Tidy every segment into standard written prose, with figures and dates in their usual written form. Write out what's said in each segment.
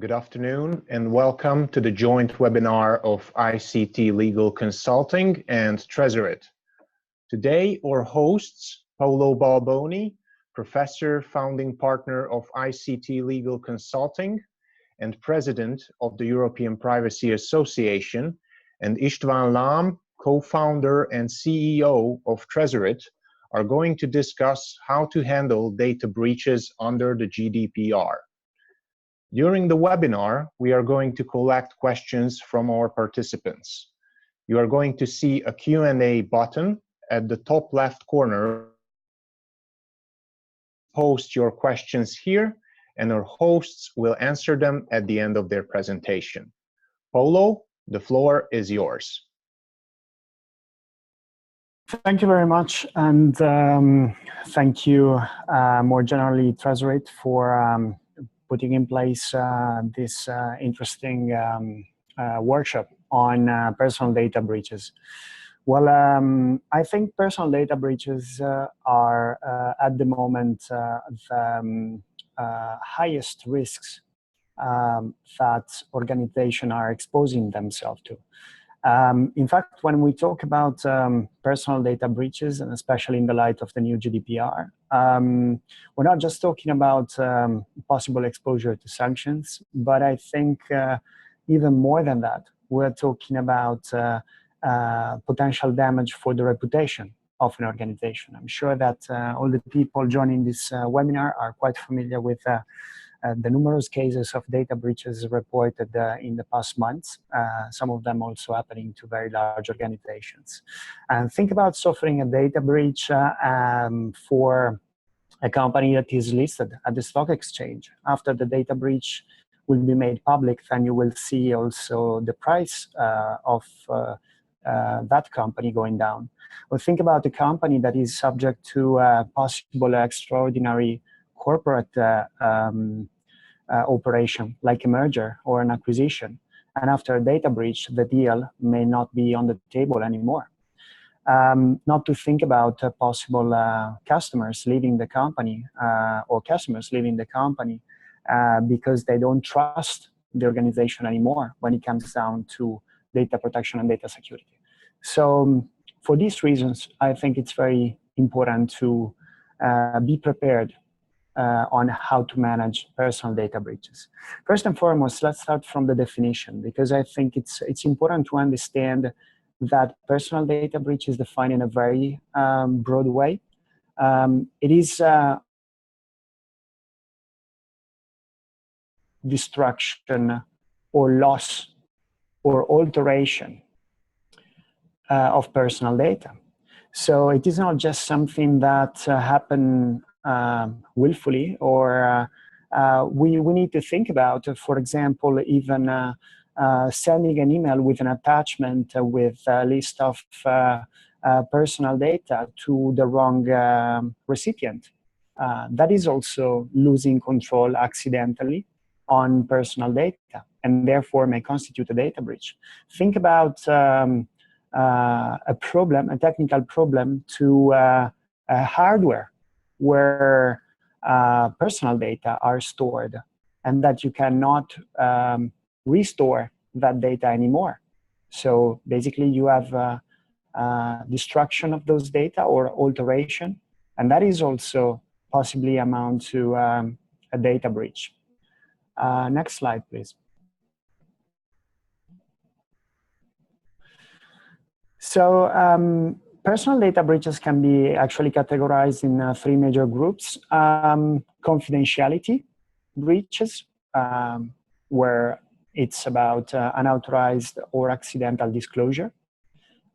Good afternoon and welcome to the joint webinar of ICT Legal Consulting and Tresorit. Today, our hosts, Paolo Balboni, Professor, Founding Partner of ICT Legal Consulting and President of the European Privacy Association, and István Lam, Co-founder and CEO of Tresorit, are going to discuss how to handle data breaches under the GDPR. During the webinar, we are going to collect questions from our participants. You are going to see a Q&A button at the top left corner. Post your questions here, and our hosts will answer them at the end of their presentation. Paolo, the floor is yours. Thank you very much, and thank you more generally, Tresorit, for putting in place this interesting workshop on personal data breaches. Well, I think personal data breaches are at the moment the highest risks that organizations are exposing themselves to. In fact, when we talk about personal data breaches, and especially in the light of the new GDPR, we're not just talking about possible exposure to sanctions, but I think even more than that, we're talking about potential damage for the reputation of an organization. I'm sure that all the people joining this webinar are quite familiar with the numerous cases of data breaches reported in the past months, some of them also happening to very large organizations. And think about suffering a data breach for a company that is listed at the stock exchange. After the data breach will be made public, then you will see also the price of that company going down. Or think about a company that is subject to possible extraordinary corporate operation, like a merger or an acquisition. And after a data breach, the deal may not be on the table anymore. Not to think about possible customers leaving the company or customers leaving the company because they don't trust the organization anymore when it comes down to data protection and data security. So for these reasons, I think it's very important to be prepared on how to manage personal data breaches. First and foremost, let's start from the definition, because I think it's important to understand that personal data breach is defined in a very broad way. It is destruction or loss or alteration of personal data. So it is not just something that happened willfully, or we need to think about, for example, even sending an email with an attachment with a list of personal data to the wrong recipient. That is also losing control accidentally on personal data, and therefore may constitute a data breach. Think about a problem, a technical problem to hardware where personal data are stored, and that you cannot restore that data anymore. So basically you have destruction of those data or alteration, and that is also possibly amount to a data breach. Next slide, please. So personal data breaches can be actually categorized in three major groups. Confidentiality breaches, where it's about unauthorized or accidental disclosure.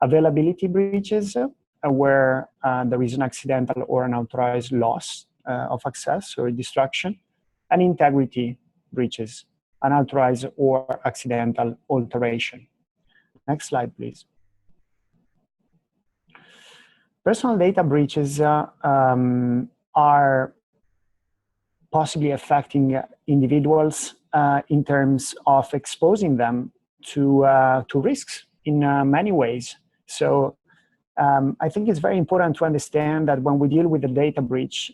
Availability breaches, where there is an accidental or unauthorized loss of access or destruction. And integrity breaches, unauthorized or accidental alteration. Next slide, please. Personal data breaches are possibly affecting individuals in terms of exposing them to risks in many ways. So I think it's very important to understand that when we deal with the data breach,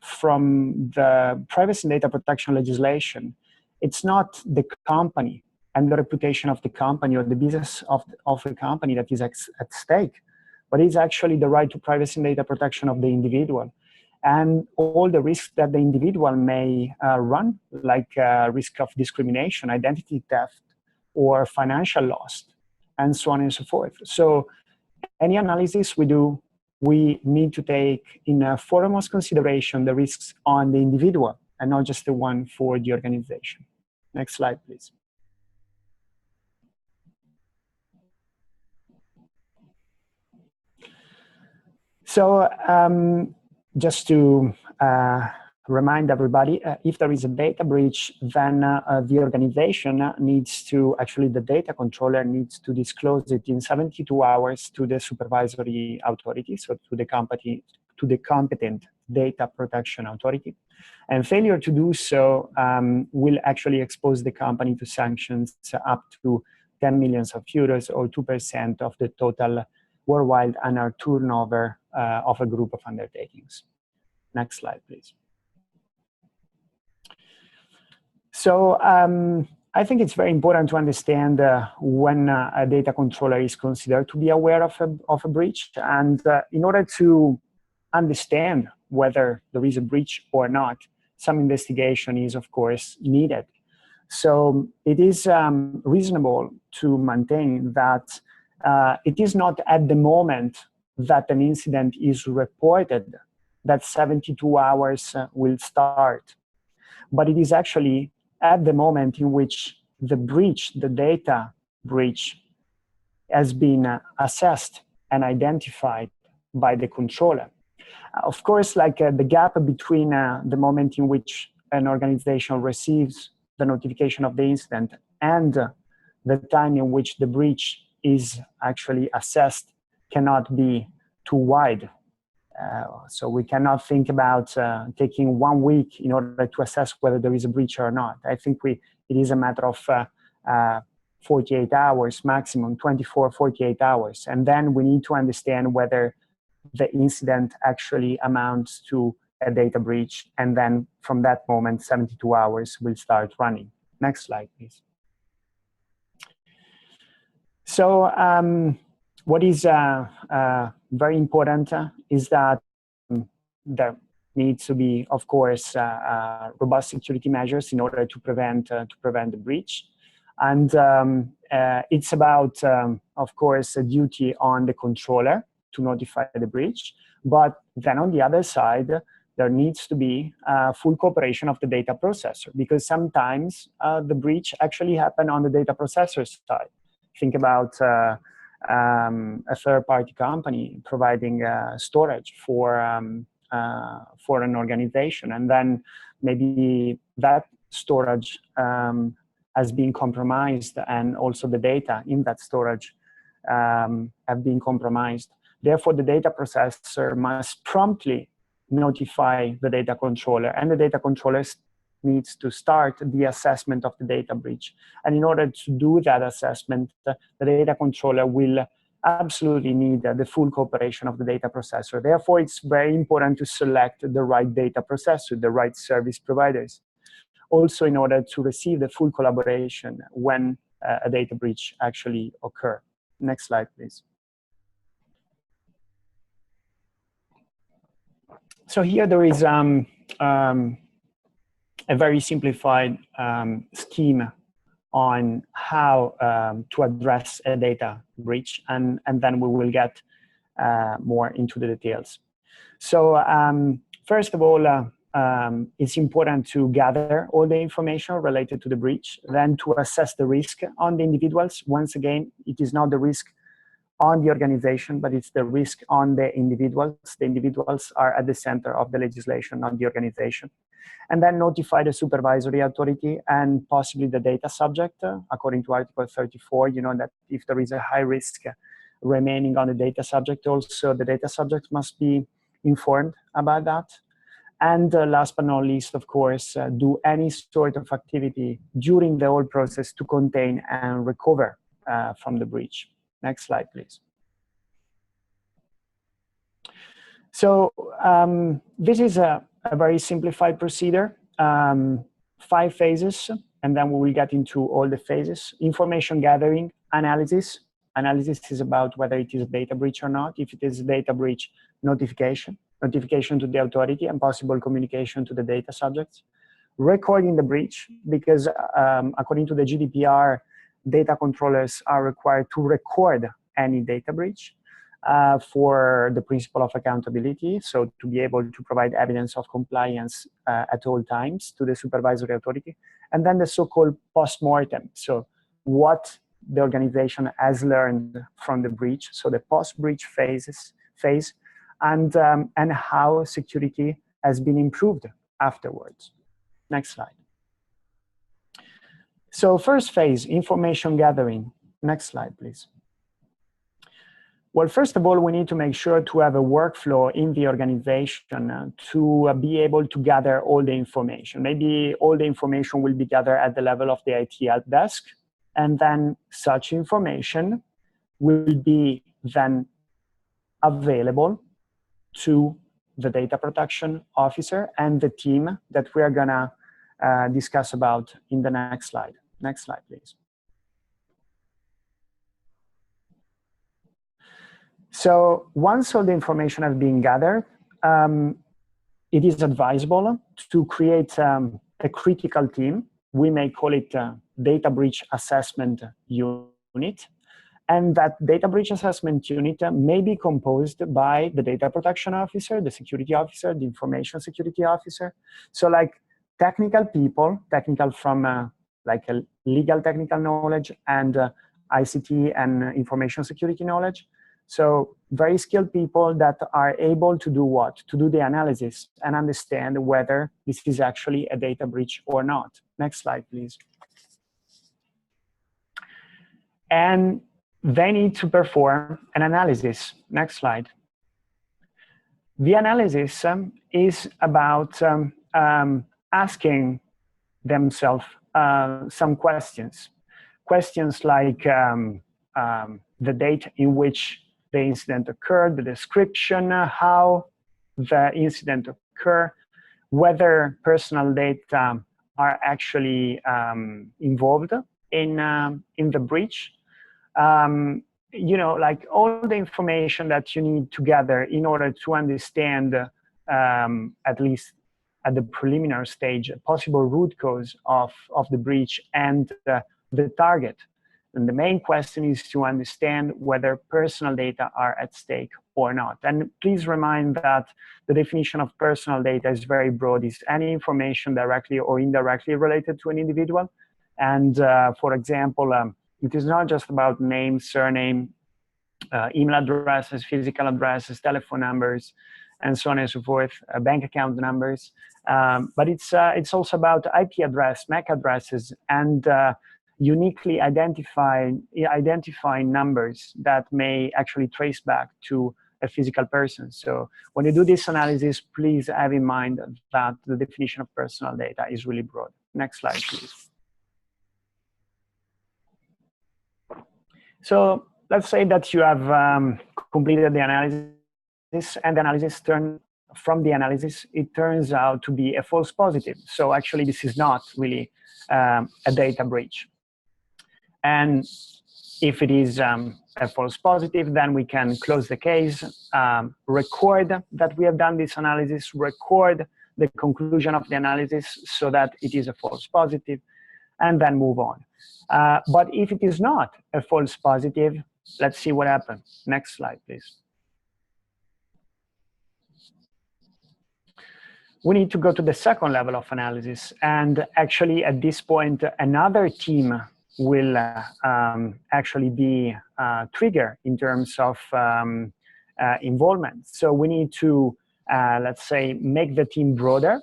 from the privacy and data protection legislation, it's not the company and the reputation of the company or the business of the company that is at stake, but it's actually the right to privacy and data protection of the individual, and all the risks that the individual may run, like risk of discrimination, identity theft, or financial loss, and so on and so forth. So any analysis we do, we need to take in foremost consideration the risks on the individual and not just the one for the organization. Next slide, please. So just to remind everybody, if there is a data breach, then the organization needs to, actually the data controller needs to disclose it in 72 hours to the supervisory authority, so to the competent data protection authority. And failure to do so will actually expose the company to sanctions up to 10 million euros or 2% of the total worldwide annual turnover of a group of undertakings. Next slide, please. So I think it's very important to understand when a data controller is considered to be aware of a breach. And in order to understand whether there is a breach or not, some investigation is, of course, needed. So it is reasonable to maintain that it is not at the moment that an incident is reported that 72 hours will start, but it is actually at the moment in which the breach, the data breach, has been assessed and identified by the controller. Of course, like the gap between the moment in which an organization receives the notification of the incident and the time in which the breach is actually assessed cannot be too wide. So we cannot think about taking 1 week in order to assess whether there is a breach or not. I think it is a matter of 48 hours maximum, 24, 48 hours. And then we need to understand whether the incident actually amounts to a data breach. And then from that moment, 72 hours will start running. Next slide, please. So what is very important is that there needs to be, of course, robust security measures in order to prevent the breach. And it's about, of course, a duty on the controller to notify the breach. But then on the other side, there needs to be full cooperation of the data processor, because sometimes the breach actually happened on the data processor side. Think about a third-party company providing storage for an organization, and then maybe that storage has been compromised, and also the data in that storage have been compromised. Therefore, the data processor must promptly notify the data controller, and the data controller needs to start the assessment of the data breach. And in order to do that assessment, the data controller will absolutely need the full cooperation of the data processor. Therefore, it's very important to select the right data processor, the right service providers, also in order to receive the full collaboration when a data breach actually occurs. Next slide, please. So here there is a very simplified scheme on how to address a data breach, and then we will get more into the details. So first of all, it's important to gather all the information related to the breach, then to assess the risk on the individuals. Once again, it is not the risk on the organization, but it's the risk on the individuals. The individuals are at the center of the legislation, not the organization. And then notify the supervisory authority and possibly the data subject. According to Article 34, you know that if there is a high risk remaining on the data subject, also the data subject must be informed about that. And last but not least, of course, do any sort of activity during the whole process to contain and recover from the breach. Next slide, please. So this is a very simplified procedure, 5 phases. and then we will get into all the phases. Information gathering, analysis. Analysis is about whether it is a data breach or not. If it is a data breach, notification to the authority, and possible communication to the data subjects. Recording the breach, because according to the GDPR, data controllers are required to record any data breach for the principle of accountability, so to be able to provide evidence of compliance at all times to the supervisory authority. And then the so-called post-mortem, so what the organization has learned from the breach, so the post-breach phase, and how security has been improved afterwards. Next slide. So first phase, information gathering. Next slide, please. Well, first of all, we need to make sure to have a workflow in the organization to be able to gather all the information. Maybe all the information will be gathered at the level of the IT help desk, and then such information will be then available to the data protection officer and the team that we are gonna discuss about in the next slide. Next slide, please. So once all the information has been gathered, it is advisable to create a critical team. We may call it a data breach assessment unit. And that data breach assessment unit may be composed by the data protection officer, the security officer, the information security officer. So like technical people, technical from like a legal technical knowledge and ICT and information security knowledge. So very skilled people that are able to do what? To do the analysis and understand whether this is actually a data breach or not. Next slide, please. And they need to perform an analysis. Next slide. The analysis is about asking themselves some questions. Questions like the date in which the incident occurred, the description, how the incident occurred, whether personal data are actually involved in the breach. You know, like all the information that you need to gather in order to understand, at least at the preliminary stage, a possible root cause of the breach and the target. And the main question is to understand whether personal data are at stake or not. And please remind that the definition of personal data is very broad. It's any information directly or indirectly related to an individual. And for example, it is not just about name, surname, email addresses, physical addresses, telephone numbers, and so on and so forth, bank account numbers. But it's also about IP address, MAC addresses, and uniquely identifying numbers that may actually trace back to a physical person. So when you do this analysis, please have in mind that the definition of personal data is really broad. Next slide, please. So let's say that you have completed the analysis, and the analysis it turns out to be a false positive. So actually, this is not really a data breach. And if it is a false positive, then we can close the case, record that we have done this analysis, record the conclusion of the analysis so that it is a false positive, and then move on. But if it is not a false positive, let's see what happens. Next slide, please. We need to go to the second level of analysis. And actually, at this point, another team will actually be triggered in terms of involvement. So we need to, let's say, make the team broader.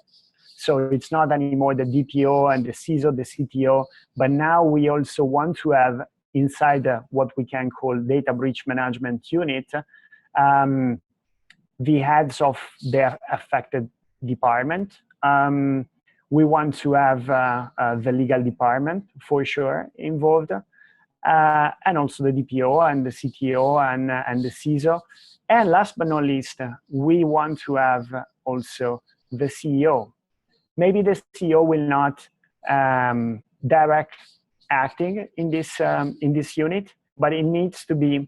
So it's not anymore the DPO and the CISO, the CTO, but now we also want to have inside what we can call data breach management unit, the heads of the affected department. We want to have the legal department for sure involved, and also the DPO and the CTO and the CISO. And last but not least, we want to have also the CEO. Maybe the CEO will not direct acting in this unit, but it needs to be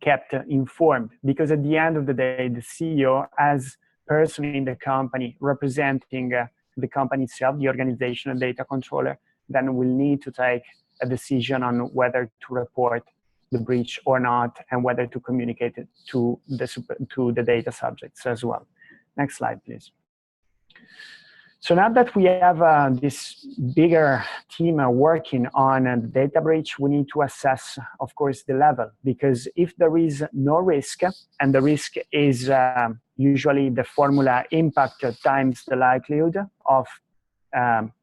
kept informed, because at the end of the day, the CEO, as person in the company representing the company itself, the organization and data controller, then will need to take a decision on whether to report the breach or not, and whether to communicate it to the data subjects as well. Next slide, please. So now that we have this bigger team working on the data breach, we need to assess, of course, the level, because if there is no risk, and the risk is usually the formula impact times the likelihood of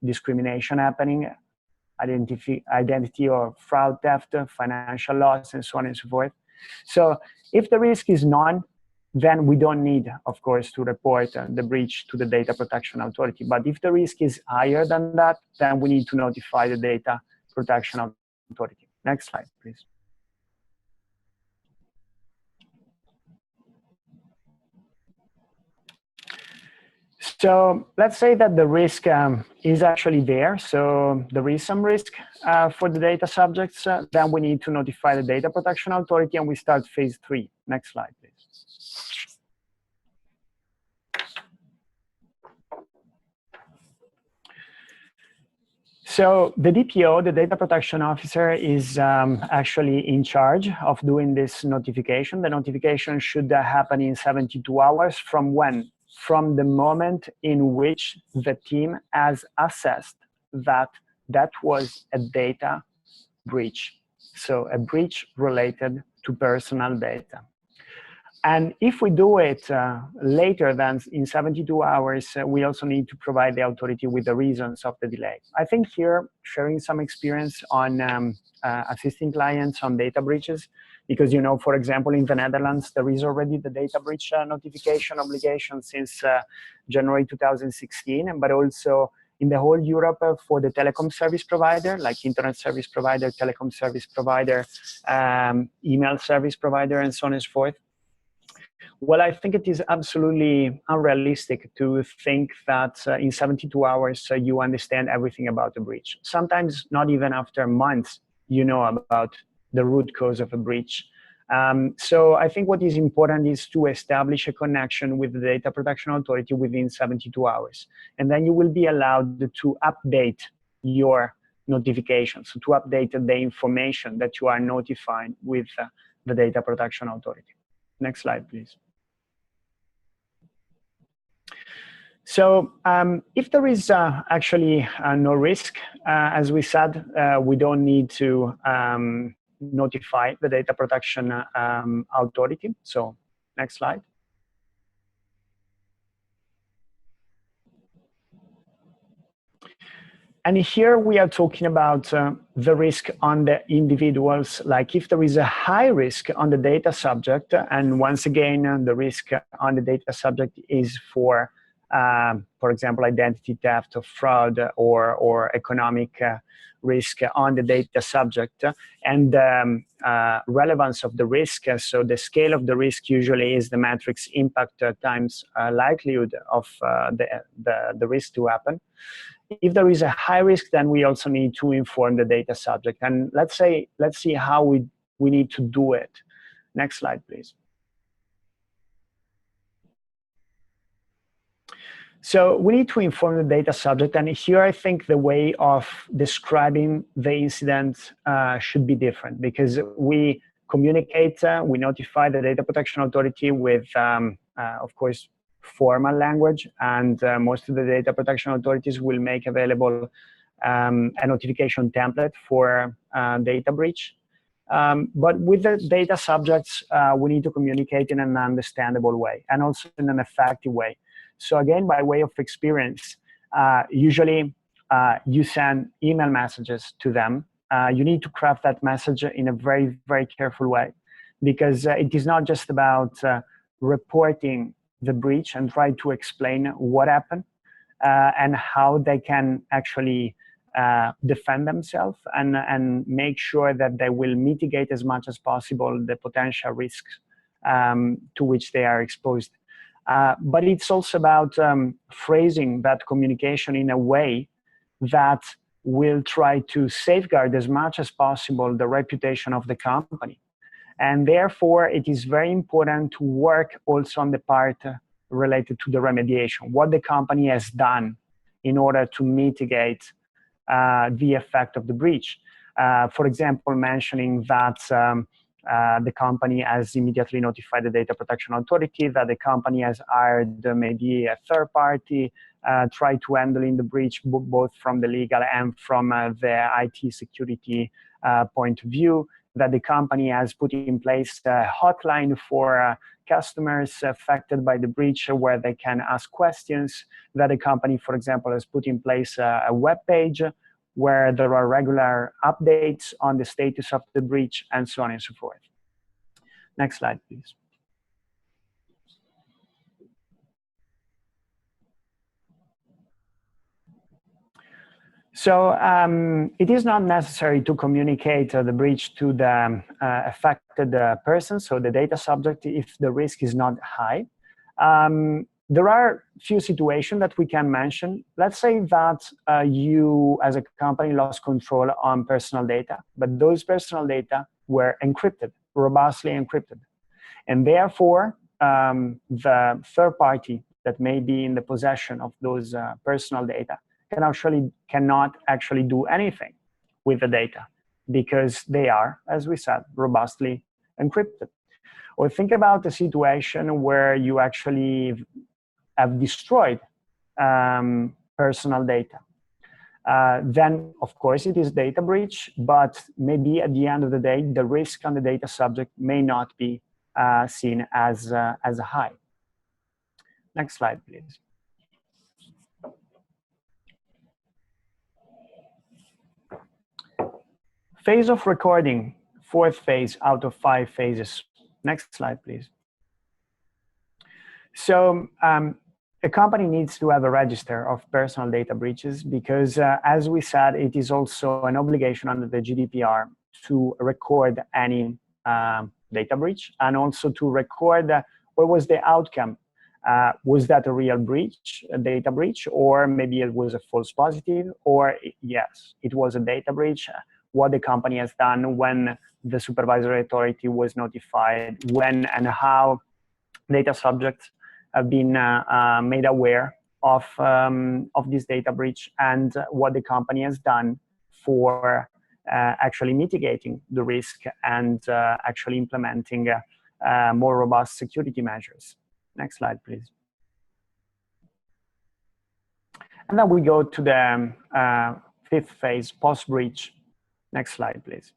discrimination happening, identity or fraud, theft, financial loss, and so on and so forth. So if the risk is none, then we don't need, of course, to report the breach to the data protection authority. But if the risk is higher than that, then we need to notify the data protection authority. Next slide, please. So let's say that the risk is actually there. So there is some risk for the data subjects. Then we need to notify the data protection authority, and we start phase 3. Next slide, please. So the DPO, the data protection officer, is actually in charge of doing this notification. The notification should happen in 72 hours from when? From the moment in which the team has assessed that that was a data breach. So a breach related to personal data. And if we do it later than in 72 hours, we also need to provide the authority with the reasons of the delay. I think here, sharing some experience on assisting clients on data breaches, because, you know, for example, in the Netherlands, there is already the data breach notification obligation since January 2016, but also in the whole Europe for the telecom service provider, like internet service provider, telecom service provider, email service provider, and so on and so forth. Well, I think it is absolutely unrealistic to think that in 72 hours you understand everything about a breach. Sometimes not even after months you know about the root cause of a breach. So I think what is important is to establish a connection with the data protection authority within 72 hours. And then you will be allowed to update your notifications, to update the information that you are notifying with the data protection authority. Next slide, please. So if there is actually no risk, as we said, we don't need to notify the data protection authority. So next slide. And here we are talking about the risk on the individuals, like if there is a high risk on the data subject, and once again, the risk on the data subject is for example, identity theft or fraud or economic risk on the data subject, and relevance of the risk. So the scale of the risk usually is the matrix impact times likelihood of the risk to happen. If there is a high risk, then we also need to inform the data subject. And let's see how we need to do it. Next slide, please. So we need to inform the data subject, and here I think the way of describing the incident should be different, because we communicate, we notify the data protection authority with, of course, formal language, and most of the data protection authorities will make available a notification template for data breach. But with the data subjects, we need to communicate in an understandable way and also in an effective way. So again, by way of experience, usually you send email messages to them. You need to craft that message in a very, very careful way, because it is not just about reporting the breach and try to explain what happened and how they can actually defend themselves and make sure that they will mitigate as much as possible the potential risks to which they are exposed. But it's also about phrasing that communication in a way that will try to safeguard as much as possible the reputation of the company. And therefore, it is very important to work also on the part related to the remediation, what the company has done in order to mitigate the effect of the breach. For example, mentioning that the company has immediately notified the data protection authority, that the company has hired maybe a third party, try to handle in the breach both from the legal and from the IT security point of view, that the company has put in place a hotline for customers affected by the breach where they can ask questions, that the company, for example, has put in place a web page where there are regular updates on the status of the breach, and so on and so forth. Next slide, please. So it is not necessary to communicate the breach to the affected person, so the data subject, if the risk is not high. There are few situations that we can mention. Let's say that you, as a company, lost control on personal data, but those personal data were encrypted, robustly encrypted. And therefore, the third party that may be in the possession of those personal data cannot actually do anything with the data because they are, as we said, robustly encrypted. Or think about a situation where you actually have destroyed personal data. Then, of course, it is data breach, but maybe at the end of the day, the risk on the data subject may not be seen as high. Next slide, please. Phase of recording, fourth phase out of 5 phases. Next slide, please. So a company needs to have a register of personal data breaches because, as we said, it is also an obligation under the GDPR to record any data breach and also to record what was the outcome. Was that a real breach, a data breach, or maybe it was a false positive, or yes, it was a data breach, what the company has done, when the supervisory authority was notified, when and how data subjects have been made aware of this data breach, and what the company has done for actually mitigating the risk and actually implementing more robust security measures. Next slide, please. And then we go to the 5th phase, post-breach. Next slide, please.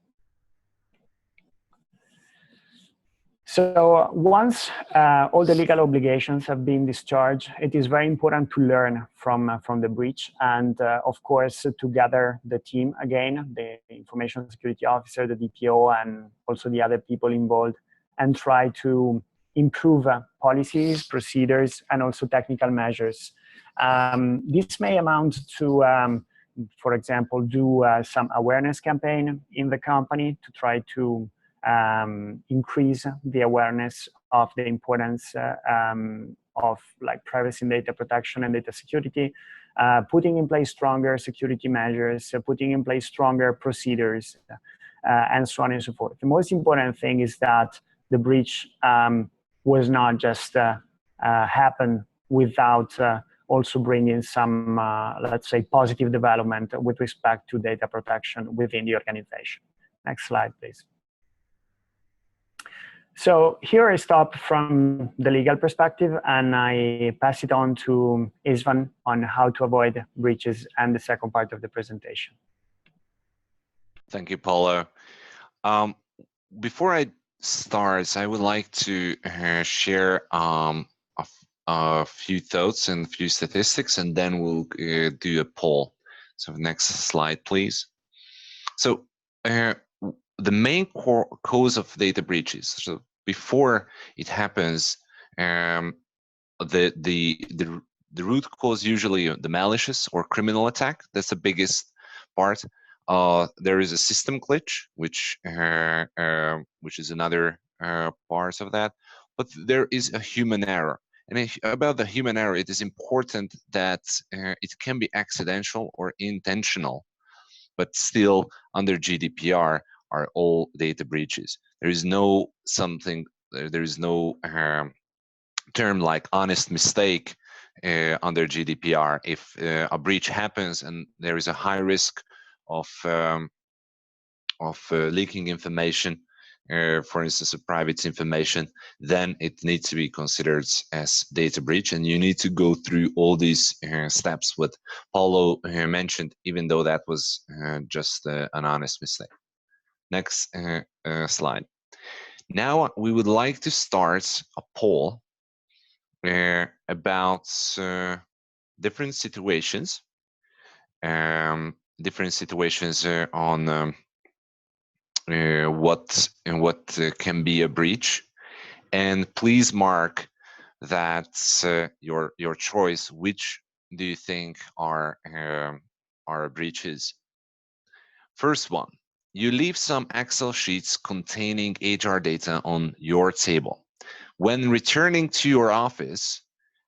So once all the legal obligations have been discharged, it is very important to learn from the breach and, of course, to gather the team again, the information security officer, the DPO, and also the other people involved, and try to improve policies, procedures, and also technical measures. This may amount to, for example, do some awareness campaign in the company to try to increase the awareness of the importance of privacy and data protection and data security, putting in place stronger security measures, putting in place stronger procedures, and so on and so forth. The most important thing is that the breach was not just happen without also bringing some, let's say, positive development with respect to data protection within the organization. Next slide, please. So here I stop from the legal perspective and I pass it on to Istvan on how to avoid breaches and the second part of the presentation. Thank you, Paolo. Before I start, I would like to share a few thoughts and a few statistics, and then we'll do a poll. So next slide, please. So the main cause of data breaches. So before it happens, the root cause usually the malicious or criminal attack. That's the biggest part. There is a system glitch, which is another part of that. But there is a human error. And about the human error, it is important that it can be accidental or intentional. but still under GDPR are all data breaches. There is no term like honest mistake under GDPR. If a breach happens and there is a high risk of leaking information, for instance, of private information, then it needs to be considered as data breach, and you need to go through all these steps what Paulo mentioned, even though that was just an honest mistake. Next slide. Now we would like to start a poll about different situations on what can be a breach, and please mark that your choice. Which do you think are breaches? First one, you leave some Excel sheets containing HR data on your table. When returning to your office,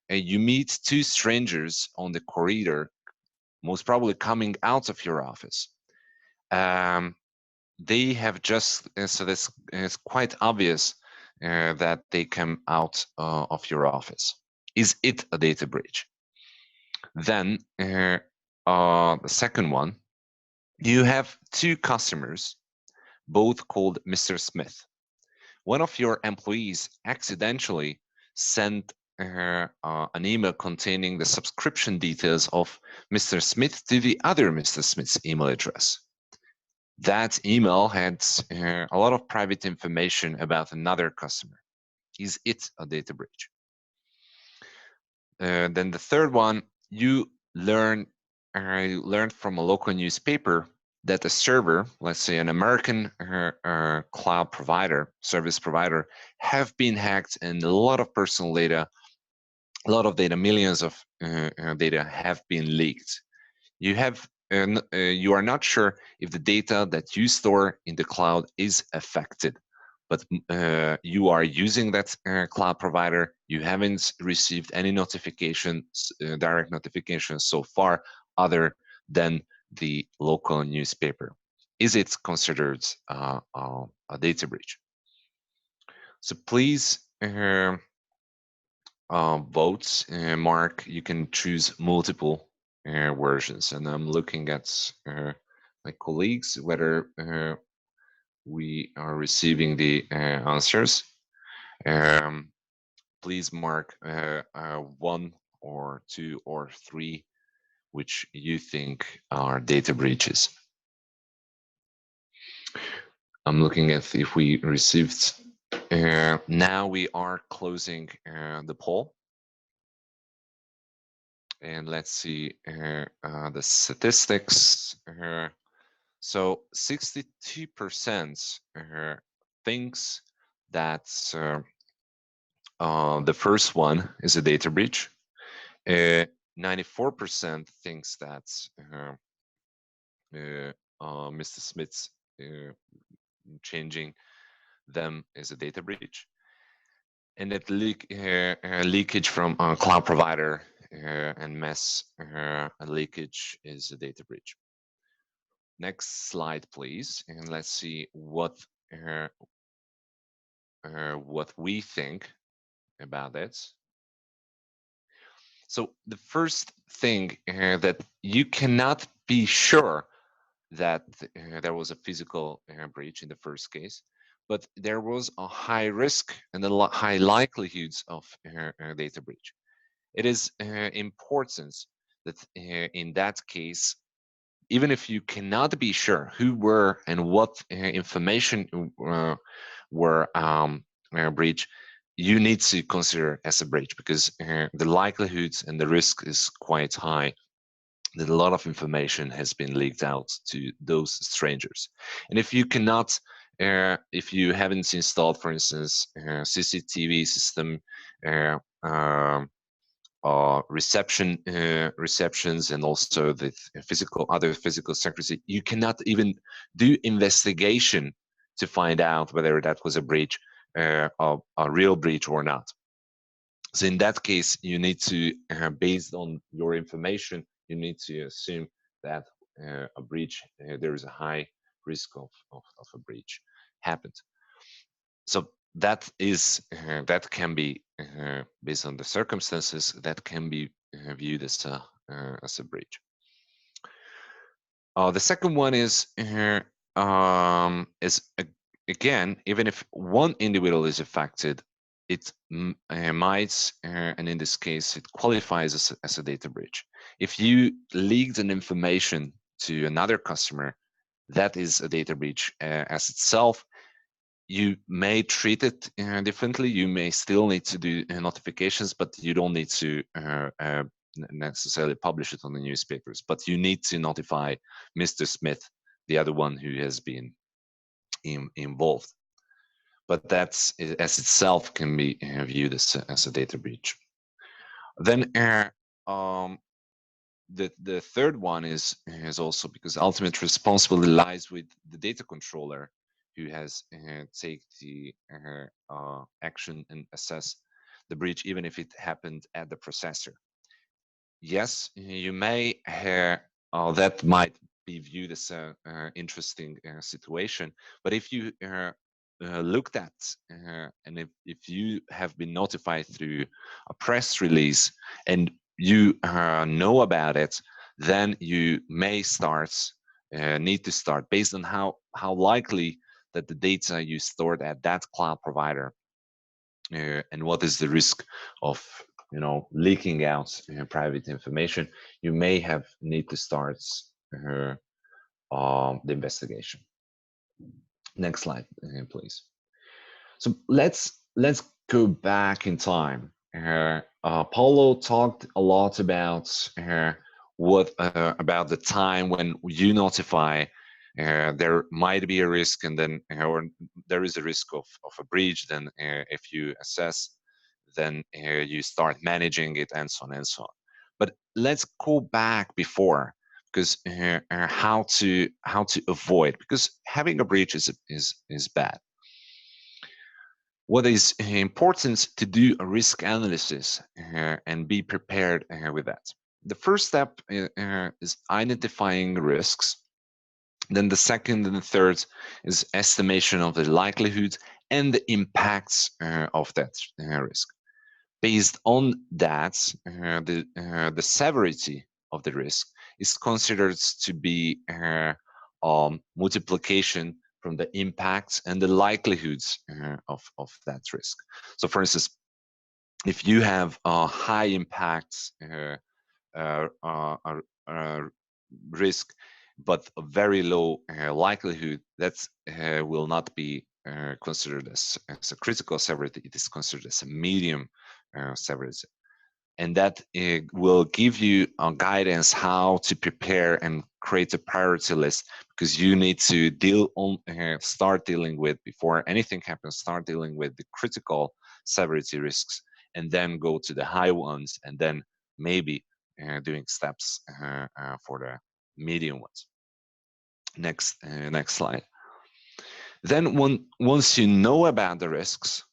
you meet two strangers on the corridor, most probably coming out of your office. They have just, so this is quite obvious that they come out of your office. Is it a data breach? Then the second one, you have two customers, both called Mr. Smith. One of your employees accidentally sent an email containing the subscription details of Mr. Smith to the other Mr. Smith's email address. That email had a lot of private information about another customer. Is it a data breach? Then the third one, you learned from a local newspaper that a server, let's say an American cloud provider, service provider, have been hacked, and a lot of personal data, millions of data have been leaked. You have you are not sure if the data that you store in the cloud is affected, but you are using that cloud provider. You haven't received any notifications, direct notifications so far, other than the local newspaper. Is it considered a data breach? So please vote. Mark, you can choose multiple versions, and I'm looking at my colleagues whether we are receiving the answers. Please mark 1 or 2 or 3 which you think are data breaches. I'm looking at if we received. Now we are closing the poll. And let's see the statistics. So 62% thinks that the first one is a data breach. 94% thinks that Mr. Smith's changing them is a data breach. And that leakage from a cloud provider and mass leakage is a data breach. Next slide, please, and let's see what we think about it. So the first thing that you cannot be sure that there was a physical breach in the first case, but there was a high risk and a high likelihoods of data breach. It is important that in that case, even if you cannot be sure who were and what information were breached, you need to consider as a breach, because the likelihoods and the risk is quite high that a lot of information has been leaked out to those strangers. And if you cannot, if you haven't installed, for instance, CCTV system, receptions, and also the other physical secrecy, you cannot even do investigation to find out whether that was a breach, a real breach or not. So in that case, you need to, based on your information, you need to assume that a breach, there is a high risk of a breach happened. So that is that can be based on the circumstances, that can be viewed as a breach. The second one is again, even if one individual is affected, it might, and in this case, it qualifies as a data breach. If you leaked an information to another customer, that is a data breach as itself. You may treat it differently. You may still need to do notifications, but you don't need to necessarily publish it on the newspapers. But you need to notify Mr. Smith, the other one who has been involved. But that's as itself can be viewed as a data breach. Then the third one is also because ultimate responsibility lies with the data controller, who has take the action and assess the breach, even if it happened at the processor. Yes, you may that might be viewed as a interesting situation, but if you looked at and if you have been notified through a press release and you know about it, then you may need to start based on how likely that the data you stored at that cloud provider and what is the risk of leaking out private information. You may need to start the investigation. Next slide, please. So let's go back in time. Paulo talked a lot about about the time when you notify there might be a risk, and then or there is a risk of a breach. Then if you assess, then you start managing it, and so on and so on. But let's go back before, because how to avoid, because having a breach is bad. What is important to do a risk analysis and be prepared with that. The first step is identifying risks. Then the second and the third is estimation of the likelihood and the impacts of that risk. Based on that, the severity of the risk is considered to be multiplication from the impacts and the likelihoods of that risk. So, for instance, if you have high impacts risk, but a very low likelihood, that will not be considered as a critical severity. It is considered as a medium severity. And that will give you guidance how to prepare and create a priority list, because you need to start dealing with, before anything happens, start dealing with the critical severity risks, and then go to the high ones, and then maybe doing steps for the medium ones. Next slide. Then once you know about the risks,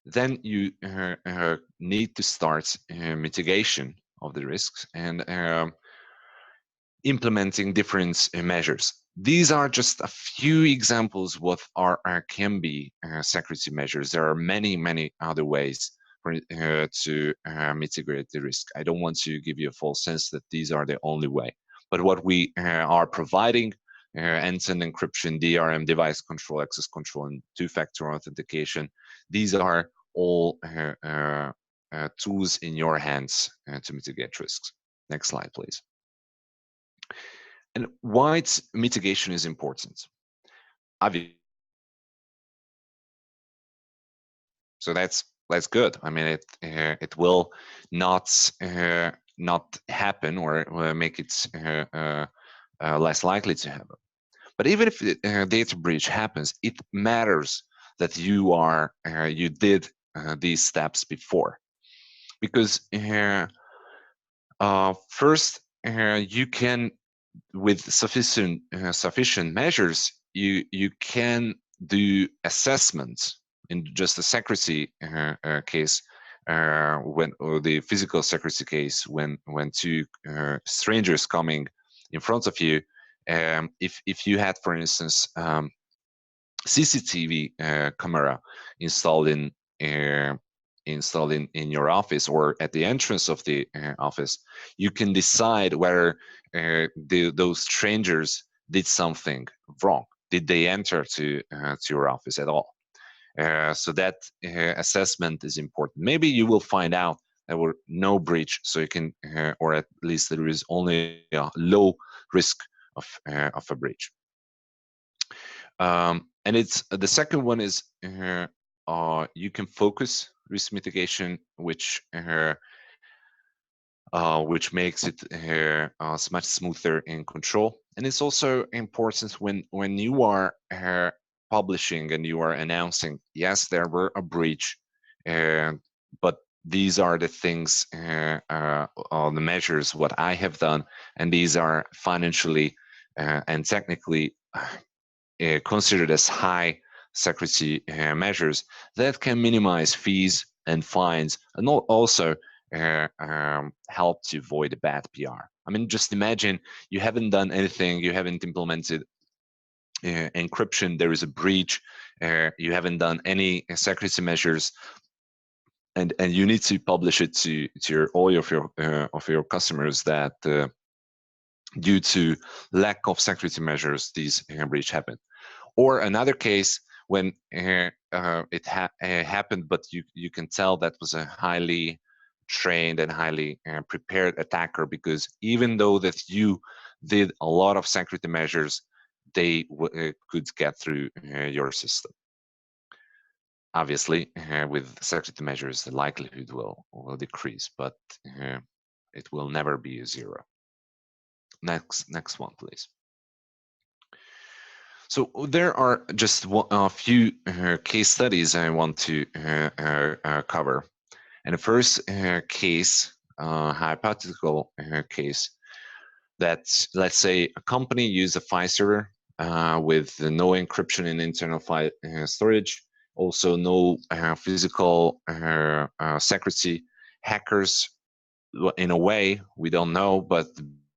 then you need to start mitigation of the risks and implementing different measures. These are just a few examples what can be security measures. There are many other ways to mitigate the risk. I don't want to give you a false sense that these are the only way, but what we are providing, end-to-end encryption, DRM, device control, access control, and two-factor authentication, these are all tools in your hands to mitigate risks. Next slide, please. And why mitigation is important. Obviously, so that's good. I mean, it will not happen or make it less likely to happen. But even if data breach happens, it matters that you did these steps before, because first you can, with sufficient measures, you can do assessments in just the secrecy case, or the physical secrecy case, when two strangers coming in front of you, If you had, for instance, CCTV camera installed in your office or at the entrance of the office, you can decide whether those strangers did something wrong. Did they enter to your office at all? So that assessment is important. Maybe you will find out there were no breach, so you can, or at least there is only a low risk of a breach. And it's the second one is you can focus risk mitigation, which makes it much smoother in control. And it's also important when you are publishing and you are announcing, yes, there were a breach, but these are the things, the measures, what I have done, and these are financially and technically considered as high secrecy measures that can minimize fees and fines, and also help to avoid bad PR. I mean, just imagine you haven't done anything, you haven't implemented encryption, there is a breach, you haven't done any secrecy measures, and you need to publish it to all of your customers that due to lack of security measures, these breach happened. Or another case when it happened, but you can tell that was a highly trained and highly prepared attacker, because even though that you did a lot of security measures, they could get through your system. Obviously, with security measures, the likelihood will decrease, but it will never be zero. Next one, please. So there are just a few case studies I want to cover. And the first case, hypothetical case, that let's say a company used a file server with no encryption in internal file storage, also no physical secrecy. Hackers, in a way, we don't know, but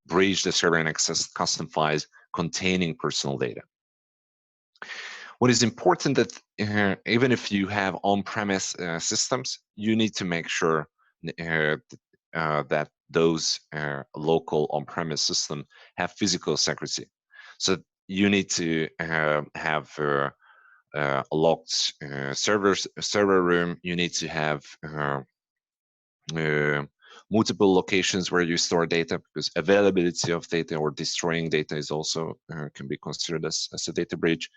breached the server and accessed custom files containing personal data. What is important that even if you have on-premise systems, you need to make sure that those local on-premise systems have physical secrecy. So you need to have a locked server room. You need to have multiple locations where you store data, because availability of data or destroying data is also can be considered as a data breach.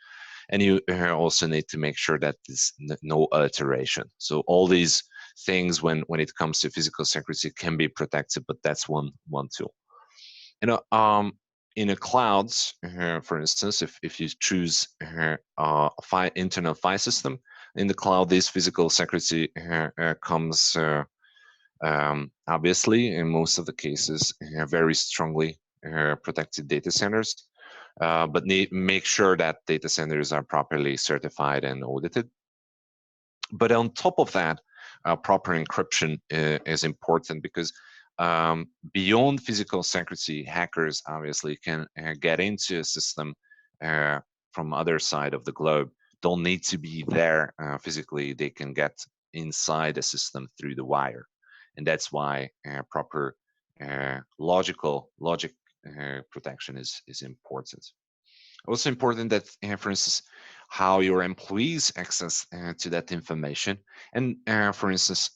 And you also need to make sure that there's no alteration. So all these things, when it comes to physical secrecy, can be protected, but that's one tool. In a clouds, for instance, if you choose a internal file system in the cloud, this physical secrecy comes obviously in most of the cases very strongly protected data centers. But make sure that data centers are properly certified and audited. But on top of that, proper encryption is important, because beyond physical secrecy, hackers obviously can get into a system from other side of the globe. Don't need to be there physically. They can get inside the system through the wire, and that's why proper logic protection is important. Also important that, for instance, how your employees access to that information, and for instance,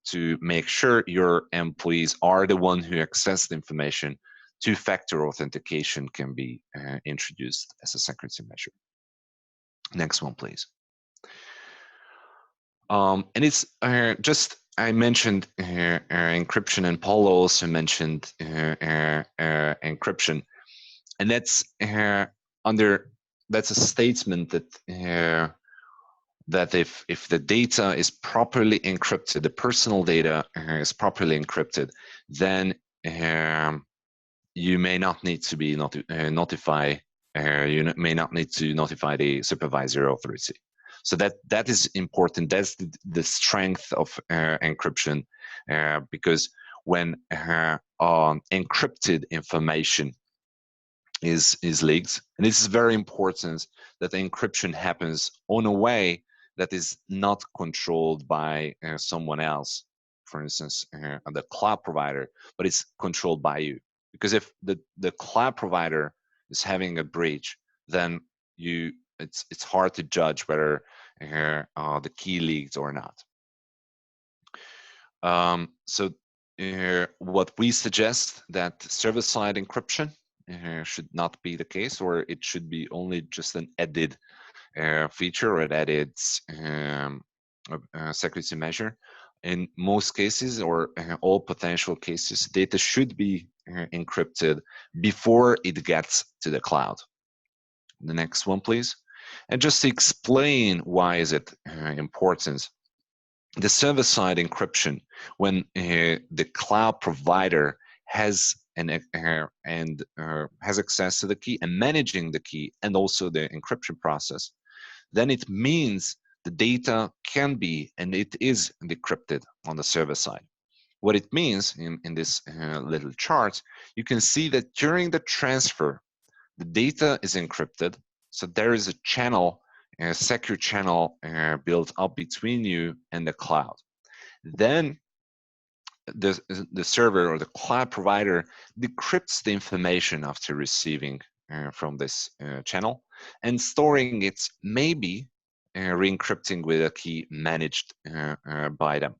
to make sure your employees are the one who access the information, two-factor authentication can be introduced as a security measure. Next one, please. And it's just, I mentioned encryption, and Paul also mentioned encryption, and that's that's a statement that that if the data is properly encrypted, the personal data is properly encrypted, then you may not need to be notify. You may not need to notify the supervisor authority. So that is important. That's the strength of encryption, because when encrypted information is leaked. And it is very important that the encryption happens on a way that is not controlled by someone else, for instance, the cloud provider, but it's controlled by you. Because if the cloud provider is having a breach, then it's hard to judge whether the key leaked or not. So what we suggest, that server-side encryption should not be the case, or it should be only just an added feature or an added security measure. In most cases, or all potential cases, data should be encrypted before it gets to the cloud. The next one, please. And just to explain why is it important, the server-side encryption, when the cloud provider has has access to the key and managing the key and also the encryption process, then it means the data can be and it is decrypted on the server side. What it means in this little chart, you can see that during the transfer, the data is encrypted. So there is a channel, a secure channel built up between you and the cloud. Then the server or the cloud provider decrypts the information after receiving from this channel and storing it, maybe re-encrypting with a key managed by them.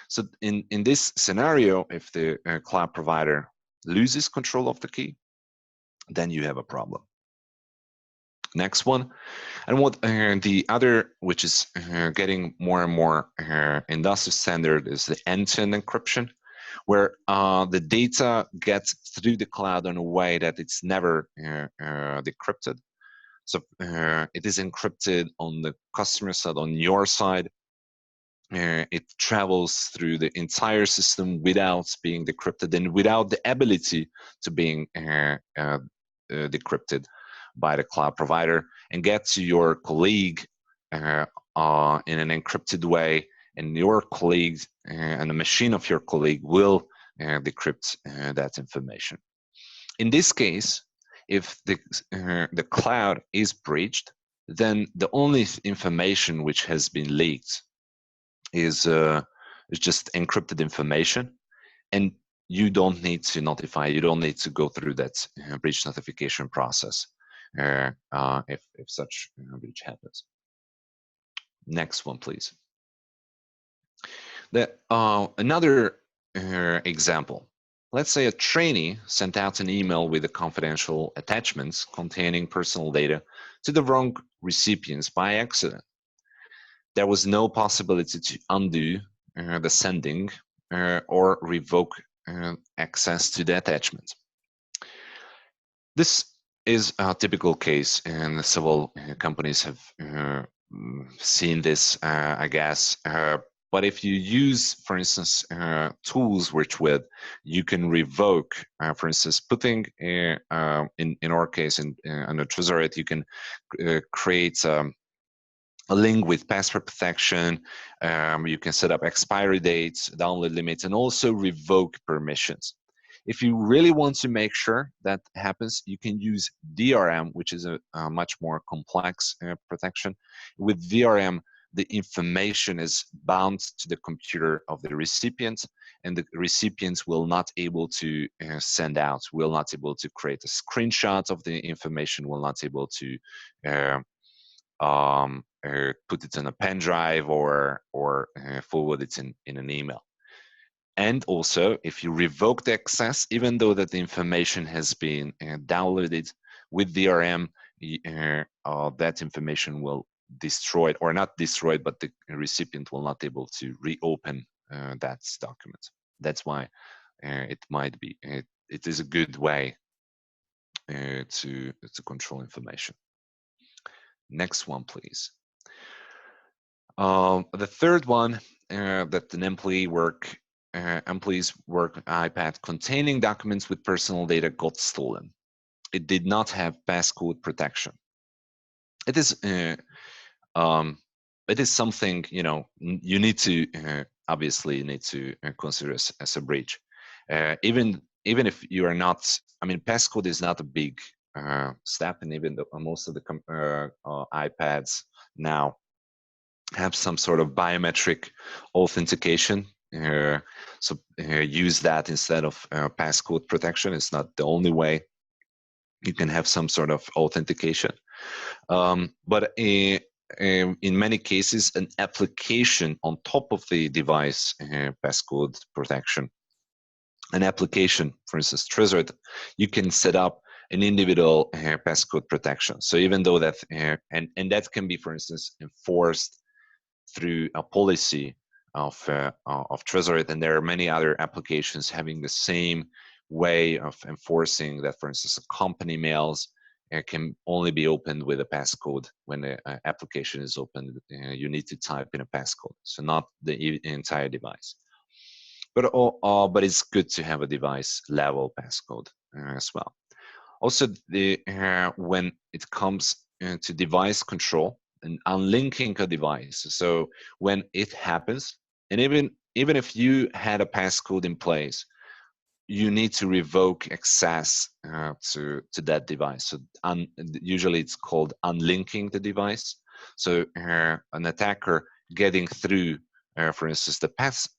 So in this scenario, if the cloud provider loses control of the key, then you have a problem. Next one. And what the other, which is getting more and more industry standard, is the end-to-end encryption, where the data gets through the cloud in a way that it's never decrypted. So it is encrypted on the customer side, on your side. It travels through the entire system without being decrypted and without the ability to being decrypted by the cloud provider, and get to your colleague in an encrypted way, and your colleague and the machine of your colleague will decrypt that information. In this case, if the cloud is breached, then the only information which has been leaked is just encrypted information, and you don't need to notify, you don't need to go through that breach notification process if such breach happens. Next one, please. Another example. Let's say a trainee sent out an email with the confidential attachments containing personal data to the wrong recipients by accident. There was no possibility to undo the sending or revoke access to the attachment. This is a typical case, and several companies have seen this, I guess. But if you use, for instance, tools which with you can revoke, for instance, putting in our case under Trezorate, you can create a link with password protection. You can set up expiry dates, download limits, and also revoke permissions. If you really want to make sure that happens, you can use DRM, which is a much more complex protection. With DRM, the information is bound to the computer of the recipient, and the recipients will not able to send out, will not able to create a screenshot of the information, will not able to put it in a pen drive or forward it in an email. And also, if you revoke the access, even though that the information has been downloaded with DRM, that information will destroyed, or not destroyed, but the recipient will not able to reopen that document. That's why it might be, it is a good way to control information. Next one, please. The third one, that an employee's work iPad containing documents with personal data got stolen. It did not have passcode protection. It is something, you know, you need to obviously need to consider as a breach. Even if you are not, I mean, passcode is not a big step, and even most of the iPads now have some sort of biometric authentication. So use that instead of passcode protection. It's not the only way. You can have some sort of authentication. But in many cases, an application on top of the device passcode protection, an application, for instance, Trezor, you can set up an individual passcode protection. So even though that, and that can be, for instance, enforced through a policy of Trezor, and there are many other applications having the same way of enforcing that. For instance, a company mails can only be opened with a passcode. When the application is opened, you need to type in a passcode, so not the entire device. But it's good to have a device level passcode as well. Also, when it comes to device control and unlinking a device, so when it happens, and even if you had a passcode in place, you need to revoke access to that device. So usually it's called unlinking the device. So an attacker getting through, for instance, the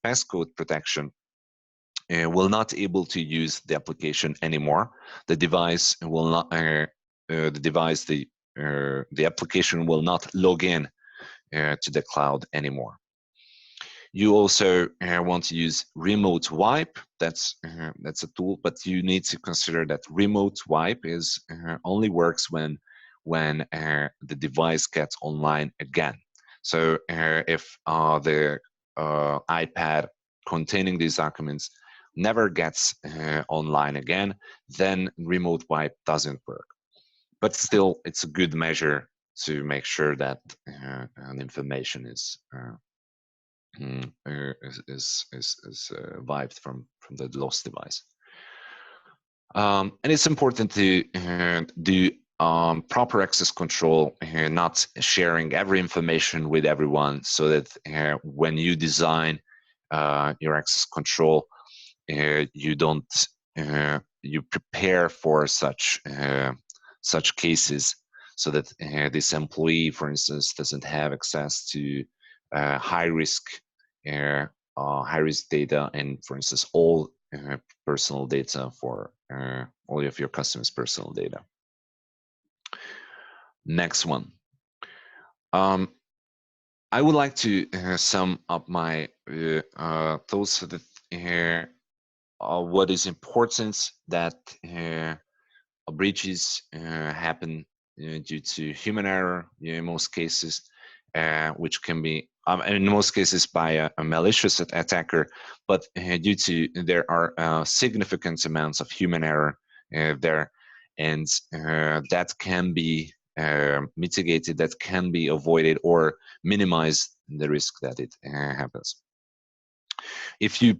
passcode protection will not able to use the application anymore. The device will not. The application will not log in to the cloud anymore. You also want to use remote wipe. That's a tool, but you need to consider that remote wipe is only works when the device gets online again. So if the iPad containing these documents never gets online again, then remote wipe doesn't work. But still, it's a good measure to make sure that an information is wiped from the lost device. And it's important to do proper access control, not sharing every information with everyone, so that when you design your access control, you don't you prepare for such cases, so that this employee, for instance, doesn't have access to high risk data, and for instance all personal data for all of your customers' personal data. Next one. I would like to sum up my thoughts that what is important, that breaches happen due to human error in most cases, which can be in most cases by a malicious attacker, but due to there are significant amounts of human error there, and that can be mitigated, that can be avoided or minimize the risk that it happens. If you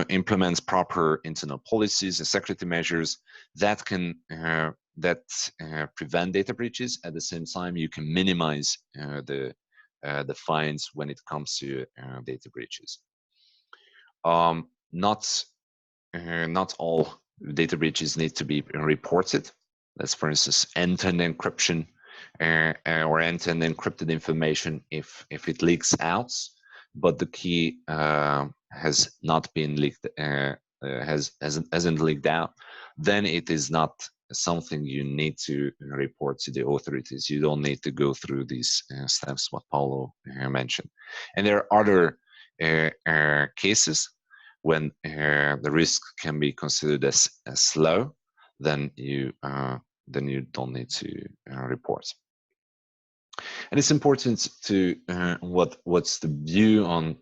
implement proper internal policies and security measures, that can prevent data breaches. At the same time, you can minimize the fines when it comes to data breaches. Not all data breaches need to be reported. That's, for instance, end-to-end encryption or end-to-end encrypted information. If it leaks out, but the key has not been leaked, hasn't leaked out, then it is not something you need to report to the authorities. You don't need to go through these steps what Paulo mentioned. And there are other cases when the risk can be considered as low, then you don't need to report. And it's important to what's the view on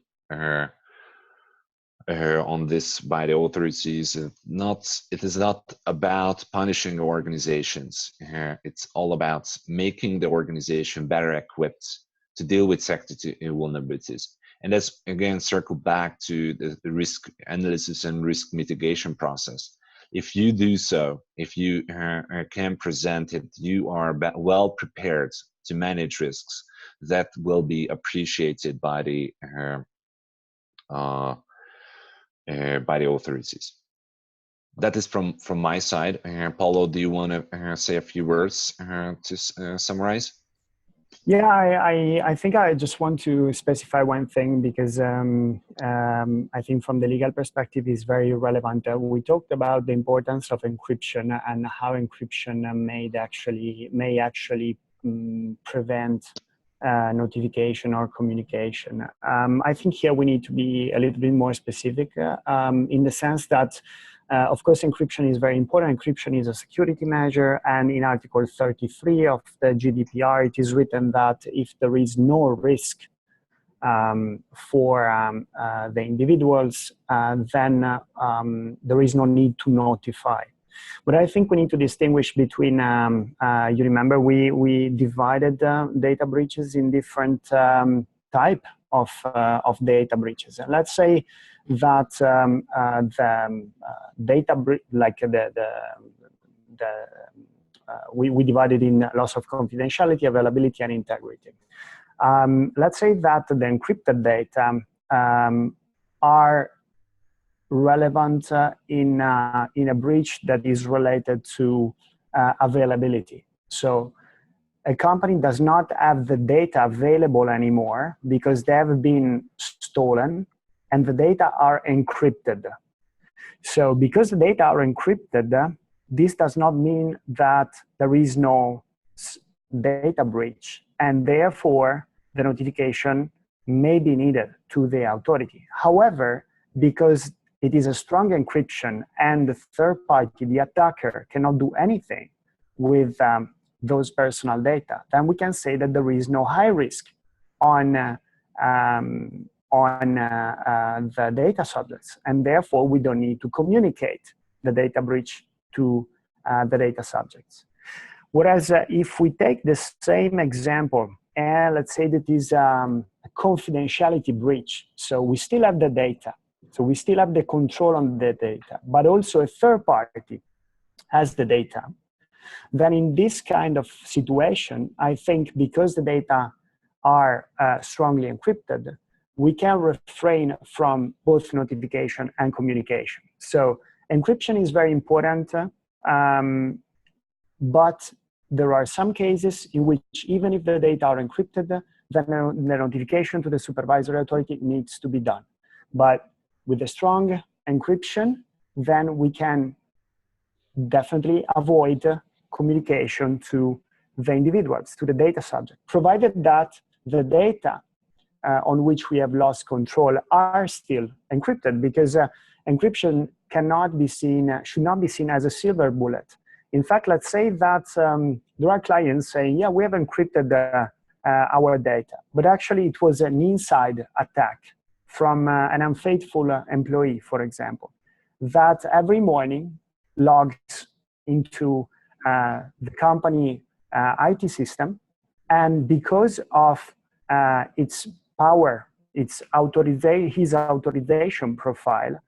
this by the authorities. It is not about punishing organizations. It's all about making the organization better equipped to deal with security vulnerabilities. And that's again circle back to the risk analysis and risk mitigation process. If you do so, if you can present it, you are well prepared to manage risks, that will be appreciated by the authorities. that is from my side. Paulo, do you want to say a few words to summarize? Yeah, I think I just want to specify one thing because I think from the legal perspective is very relevant. We talked about the importance of encryption and how encryption may actually prevent notification or communication. I think here we need to be a little bit more specific in the sense that of course, encryption is very important. Encryption is a security measure, and in Article 33 of the GDPR, it is written that if there is no risk for the individuals, then there is no need to notify. But I think we need to distinguish between, you remember, we divided data breaches in different type of data breaches. And let's say that the data breach, like we divided in loss of confidentiality, availability, and integrity. Let's say that the encrypted data are relevant in a breach that is related to availability. So a company does not have the data available anymore because they have been stolen and the data are encrypted. So because the data are encrypted, this does not mean that there is no data breach, and therefore the notification may be needed to the authority. However, because it is a strong encryption and the third party, the attacker, cannot do anything with those personal data, then we can say that there is no high risk on the data subjects, and therefore we don't need to communicate the data breach to the data subjects. Whereas if we take the same example, and let's say that is a confidentiality breach, so we still have the data, so we still have the control on the data, but also a third party has the data, then in this kind of situation, I think because the data are strongly encrypted, we can refrain from both notification and communication. So encryption is very important, but there are some cases in which even if the data are encrypted, then the notification to the supervisory authority needs to be done. But with a strong encryption, then we can definitely avoid communication to the individuals, to the data subject, provided that the data on which we have lost control are still encrypted, because encryption cannot be seen, should not be seen as a silver bullet. In fact, let's say that there are clients saying, yeah, we have encrypted our data, but actually it was an inside attack from an unfaithful employee, for example, that every morning logs into the company IT system, and because of its power, its his authorization profile,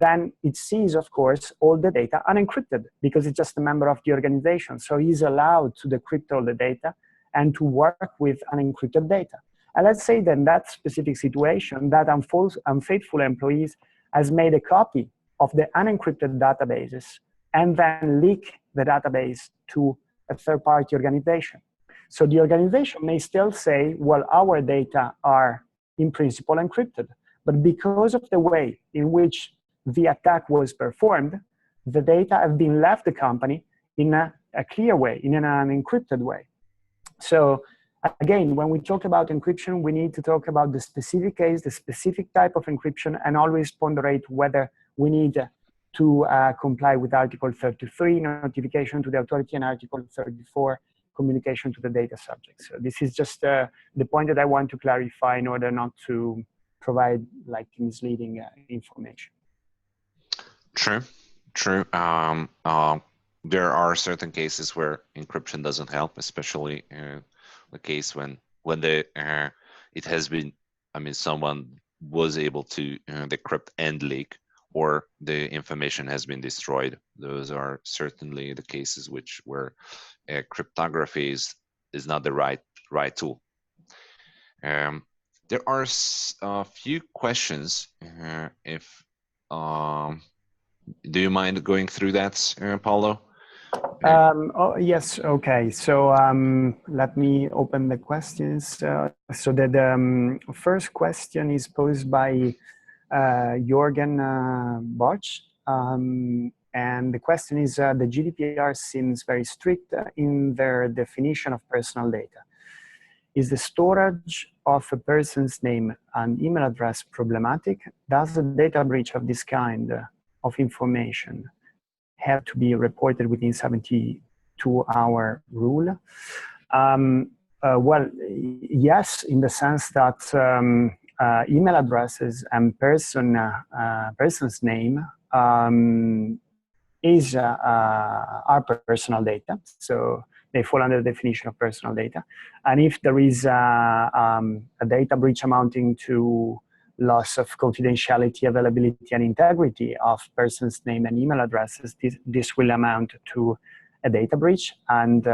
then it sees, of course, all the data unencrypted because it's just a member of the organization. So he's allowed to decrypt all the data and to work with unencrypted data. And let's say that in that specific situation, that unfaithful employees has made a copy of the unencrypted databases and then leak the database to a third-party organization. So the organization may still say, well, our data are in principle encrypted, but because of the way in which the attack was performed, the data have been left the company in a clear way, in an unencrypted way. So again, when we talk about encryption, we need to talk about the specific case, the specific type of encryption, and always ponderate whether we need to comply with Article 33, notification to the authority, and Article 34, communication to the data subject. So this is just the point that I want to clarify in order not to provide like misleading information. True. There are certain cases where encryption doesn't help, especially the case when it has been, I mean, someone was able to decrypt and leak, or the information has been destroyed. Those are certainly the cases where cryptography is not the right tool. There are a few questions. Do you mind going through that, Paulo? Oh, yes, okay. So let me open the questions. So the first question is posed by Jorgen Boch. And the question is, the GDPR seems very strict in their definition of personal data. Is the storage of a person's name and email address problematic? Does a data breach of this kind of information have to be reported within 72-hour rule? Well, yes, in the sense that email addresses and person's name are personal data, so they fall under the definition of personal data. And if there is a data breach amounting to loss of confidentiality, availability, and integrity of person's name and email addresses, this will amount to a data breach, and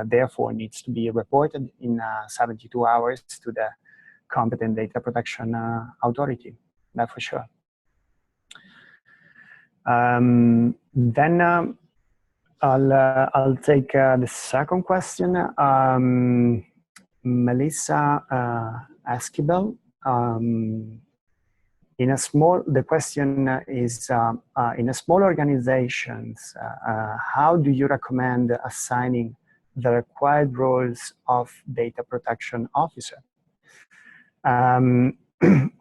therefore needs to be reported in 72 hours to the competent data protection authority. That for sure. Then I'll take the second question. Melissa Askibel. The question is, in a small organizations, how do you recommend assigning the required roles of data protection officer?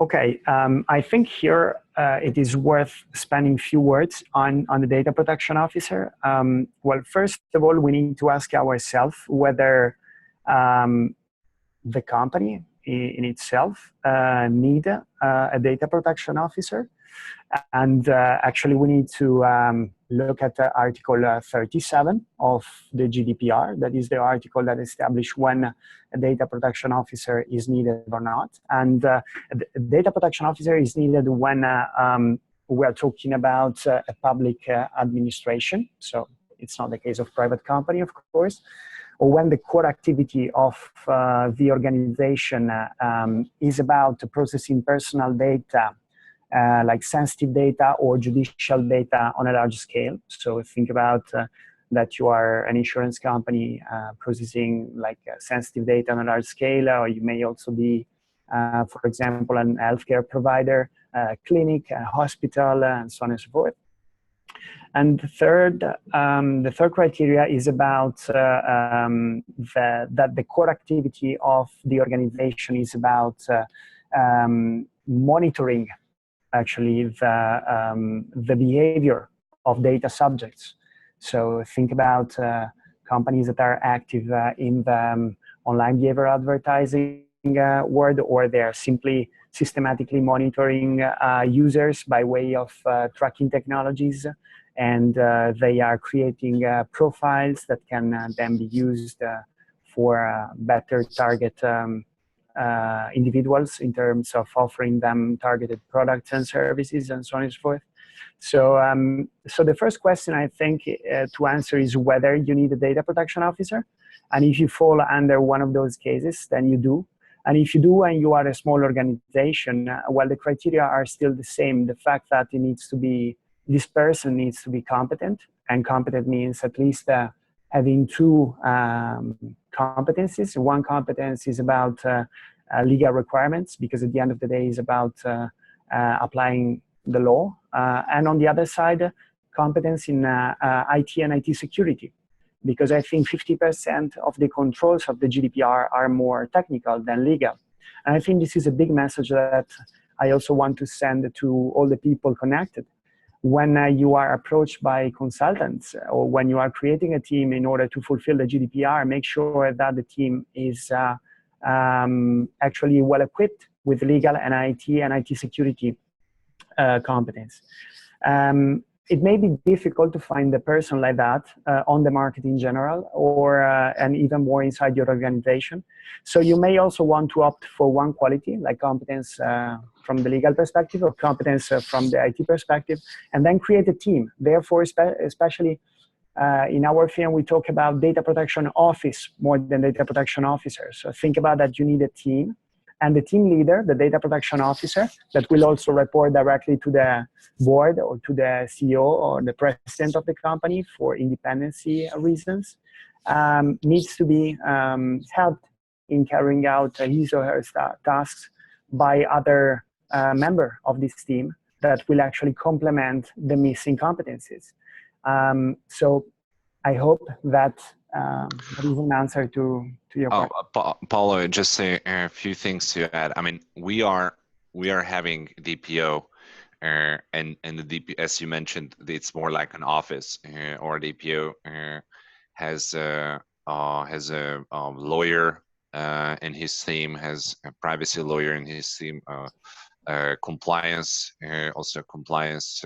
Okay, I think here it is worth spending a few words on the data protection officer. Well, first of all, we need to ask ourselves whether the company in itself need a data protection officer. And actually, we need to look at Article 37 of the GDPR. That is the article that establishes when a data protection officer is needed or not. And the data protection officer is needed when we're talking about a public administration. So it's not the case of private company, of course. Or when the core activity of the organization is about processing personal data, like sensitive data or judicial data on a large scale. So think about that you are an insurance company processing like sensitive data on a large scale, or you may also be, for example, an healthcare provider, a clinic, a hospital, and so on and so forth. And the third criteria is about that the core activity of the organization is about monitoring actually the behavior of data subjects. So think about companies that are active in the online behavioral advertising world, or they're simply systematically monitoring users by way of tracking technologies, and they are creating profiles that can then be used for better target individuals in terms of offering them targeted products and services and so on and so forth. So, so the first question I think to answer is whether you need a data protection officer. And if you fall under one of those cases, then you do. And if you do and you are a small organization, well, the criteria are still the same. The fact that it needs to be, this person needs to be competent, and competent means at least having two competencies. One competence is about legal requirements, because at the end of the day is about applying the law. And on the other side, competence in IT and IT security, because I think 50% of the controls of the GDPR are more technical than legal. And I think this is a big message that I also want to send to all the people connected. When you are approached by consultants, or when you are creating a team in order to fulfill the GDPR, make sure that the team is actually well equipped with legal and IT security competence. It may be difficult to find a person like that on the market in general, or and even more inside your organization. So you may also want to opt for one quality, like competence from the legal perspective, or competence from the IT perspective, and then create a team. Therefore, especially in our firm, we talk about data protection office more than data protection officers. So think about that you need a team and the team leader, the data protection officer, that will also report directly to the board or to the CEO or the president of the company for independency reasons, needs to be helped in carrying out his or her tasks by other member of this team that will actually complement the missing competencies. So I hope that that is an answer to your question. Paulo, just a few things to add. I mean, we are having DPO, and the DPO, as you mentioned, it's more like an office, or DPO has a lawyer in his team, has a privacy lawyer in his team, compliance, also compliance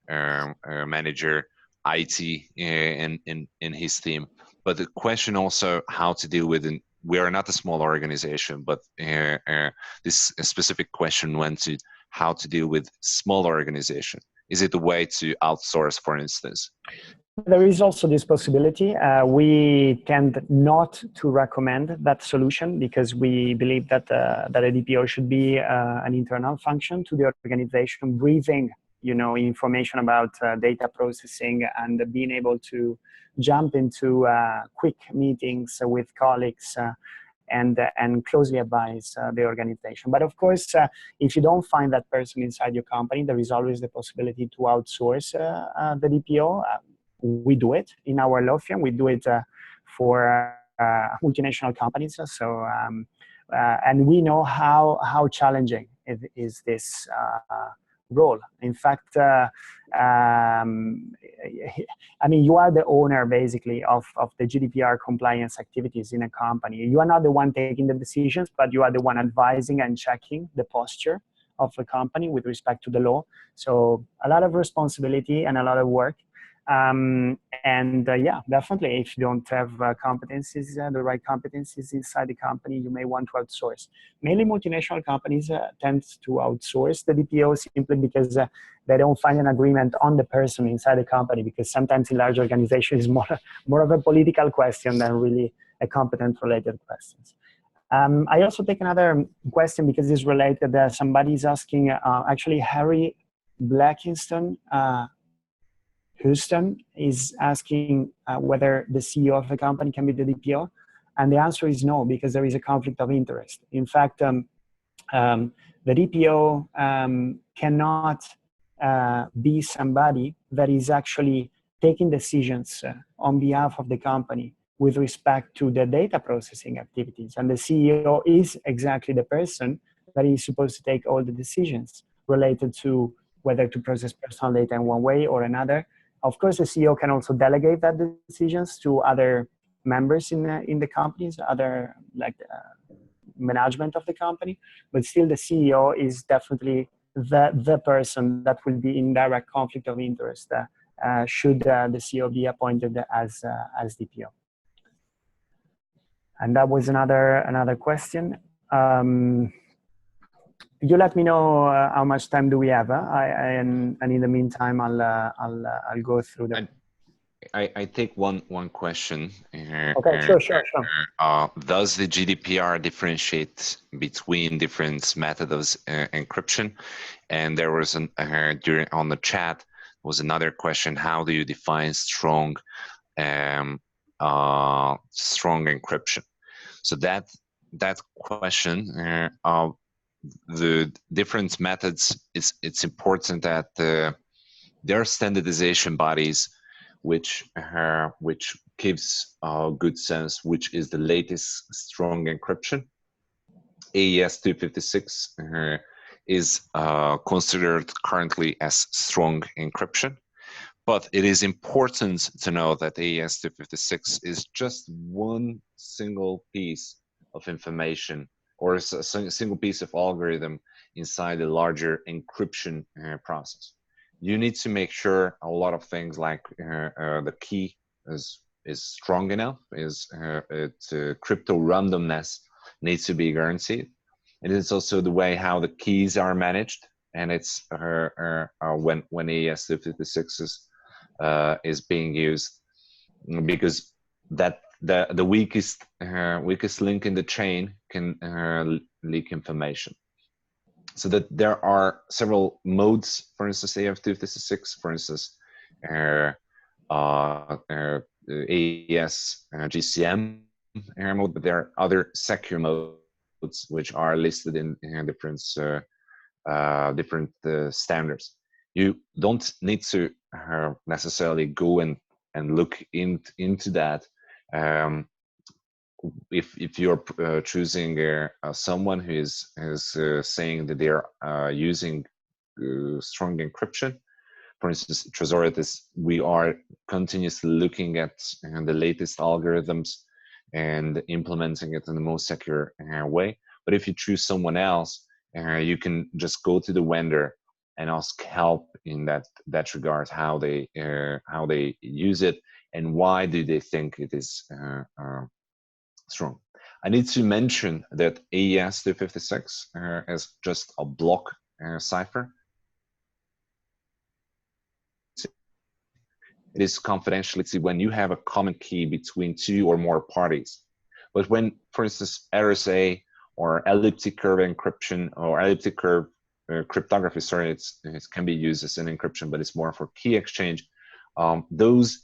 manager, IT in his team. But the question also how to deal with it. We are not a small organization, but this specific question went to how to deal with small organization. Is it a way to outsource, for instance? There is also this possibility. We tend not to recommend that solution because we believe that that a DPO should be an internal function to the organization, breathing, information about data processing and being able to jump into quick meetings with colleagues and closely advise the organization. But of course, if you don't find that person inside your company, there is always the possibility to outsource the DPO. We do it in our law firm. We do it for multinational companies. So, and we know how challenging is this role. In fact, I mean, you are the owner basically of the GDPR compliance activities in a company. You are not the one taking the decisions, but you are the one advising and checking the posture of the company with respect to the law. So a lot of responsibility and a lot of work. Yeah, definitely, if you don't have competencies, the right competencies inside the company, you may want to outsource. Mainly multinational companies tend to outsource the DPO simply because they don't find an agreement on the person inside the company, because sometimes in large organizations it's more of a political question than really a competent related questions. I also take another question because it's related. Somebody is asking, actually Harry Blackiston, Houston is asking whether the CEO of the company can be the DPO. And the answer is no, because there is a conflict of interest. In fact, the DPO cannot be somebody that is actually taking decisions on behalf of the company with respect to the data processing activities. And the CEO is exactly the person that is supposed to take all the decisions related to whether to process personal data in one way or another. Of course, the CEO can also delegate that decisions to other members in the companies, other management of the company, but still the CEO is definitely the person that will be in direct conflict of interest should the CEO be appointed as DPO. And that was another question. You let me know how much time do we have, and in the meantime, I'll go through them. I take one question. Okay, sure. Does the GDPR differentiate between different methods of encryption? And there was on the chat was another question: how do you define strong encryption? So that question. The different methods, it's important that there are standardization bodies which gives good sense which is the latest strong encryption. AES 256 is considered currently as strong encryption, but it is important to know that AES 256 is just one single piece of information or a single piece of algorithm inside the larger encryption process. You need to make sure a lot of things like the key is strong enough, crypto randomness needs to be guaranteed. And it's also the way how the keys are managed, and it's when AES 256 is being used, because that the weakest link in the chain can leak information. So that there are several modes, for instance, AF256, for instance, AES GCM mode, but there are other secure modes which are listed in different standards. You don't need to necessarily go and look into that. If you're choosing someone who is saying that they're using strong encryption, for instance, Trezoritis, we are continuously looking at the latest algorithms and implementing it in the most secure way. But if you choose someone else, you can just go to the vendor and ask help in that regard, how they use it and why do they think it is strong. I need to mention that AES 256 is just a block cipher. It is confidentiality when you have a common key between two or more parties. But when, for instance, RSA or elliptic curve encryption or elliptic curve cryptography, sorry, it can be used as an encryption, but it's more for key exchange. Those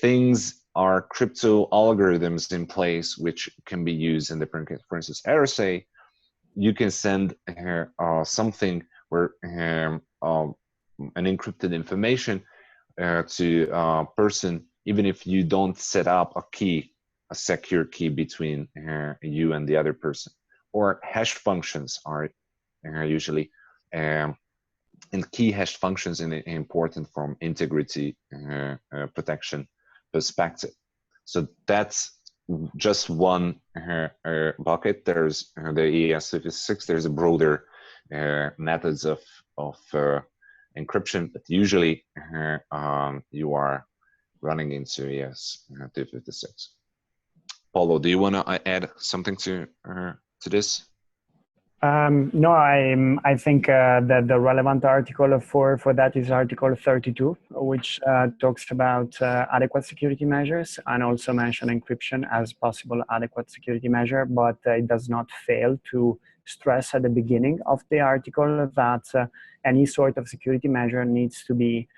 things are crypto algorithms in place which can be used in different cases. For instance, RSA, you can send something where an encrypted information to a person, even if you don't set up a secure key between you and the other person. Or hash functions are usually, and key hash functions are important from integrity protection perspective. So that's just one bucket. There's the ES56. There's a broader methods of encryption, but usually you are running into ES256. Paulo, do you want to add something to this? No, I think that the relevant article for that is Article 32, which talks about adequate security measures and also mention encryption as possible adequate security measure, but it does not fail to stress at the beginning of the article that any sort of security measure needs to be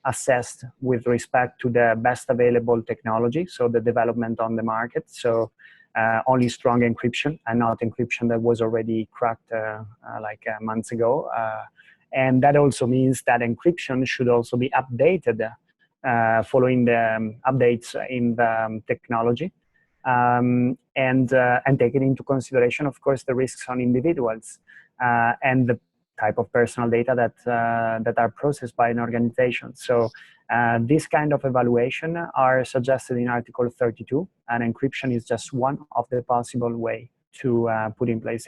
assessed with respect to the best available technology, so the development on the market. So only strong encryption and not encryption that was already cracked like months ago. And that also means that encryption should also be updated following the updates in the technology, and taking into consideration, of course, the risks on individuals and the type of personal data that are processed by an organization. So this kind of evaluation are suggested in Article 32, and encryption is just one of the possible way to put in place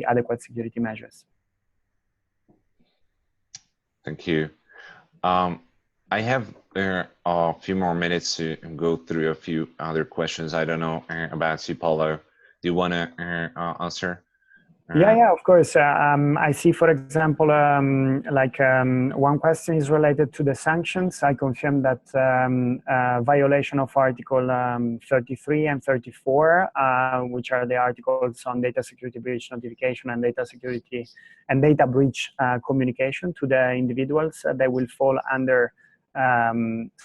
adequate security measures. Thank you. I have a few more minutes to go through a few other questions. I don't know about you, Paulo. Do you want to answer? Yeah, of course. I see, for example, one question is related to the sanctions. I confirm that violation of Article 33 and 34, which are the articles on data security breach notification and data security and data breach communication to the individuals, they will fall under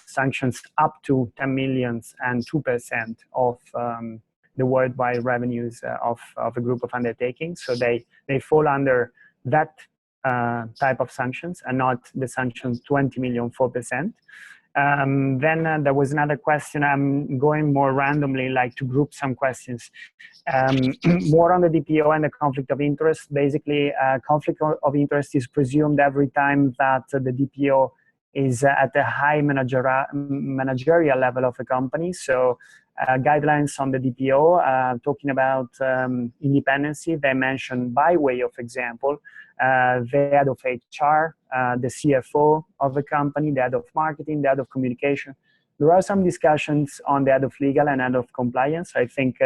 sanctions up to 10 million and 2% of the worldwide revenues of a group of undertakings. So they fall under that type of sanctions and not the sanctions 20 million, 4%. Then there was another question. I'm going more randomly, like to group some questions. More on the DPO and the conflict of interest. Basically, conflict of interest is presumed every time that the DPO is at a high managerial level of a company. So guidelines on the DPO, talking about independency, they mention by way of example, the head of HR, the CFO of the company, the head of marketing, the head of communication. There are some discussions on the head of legal and head of compliance. I think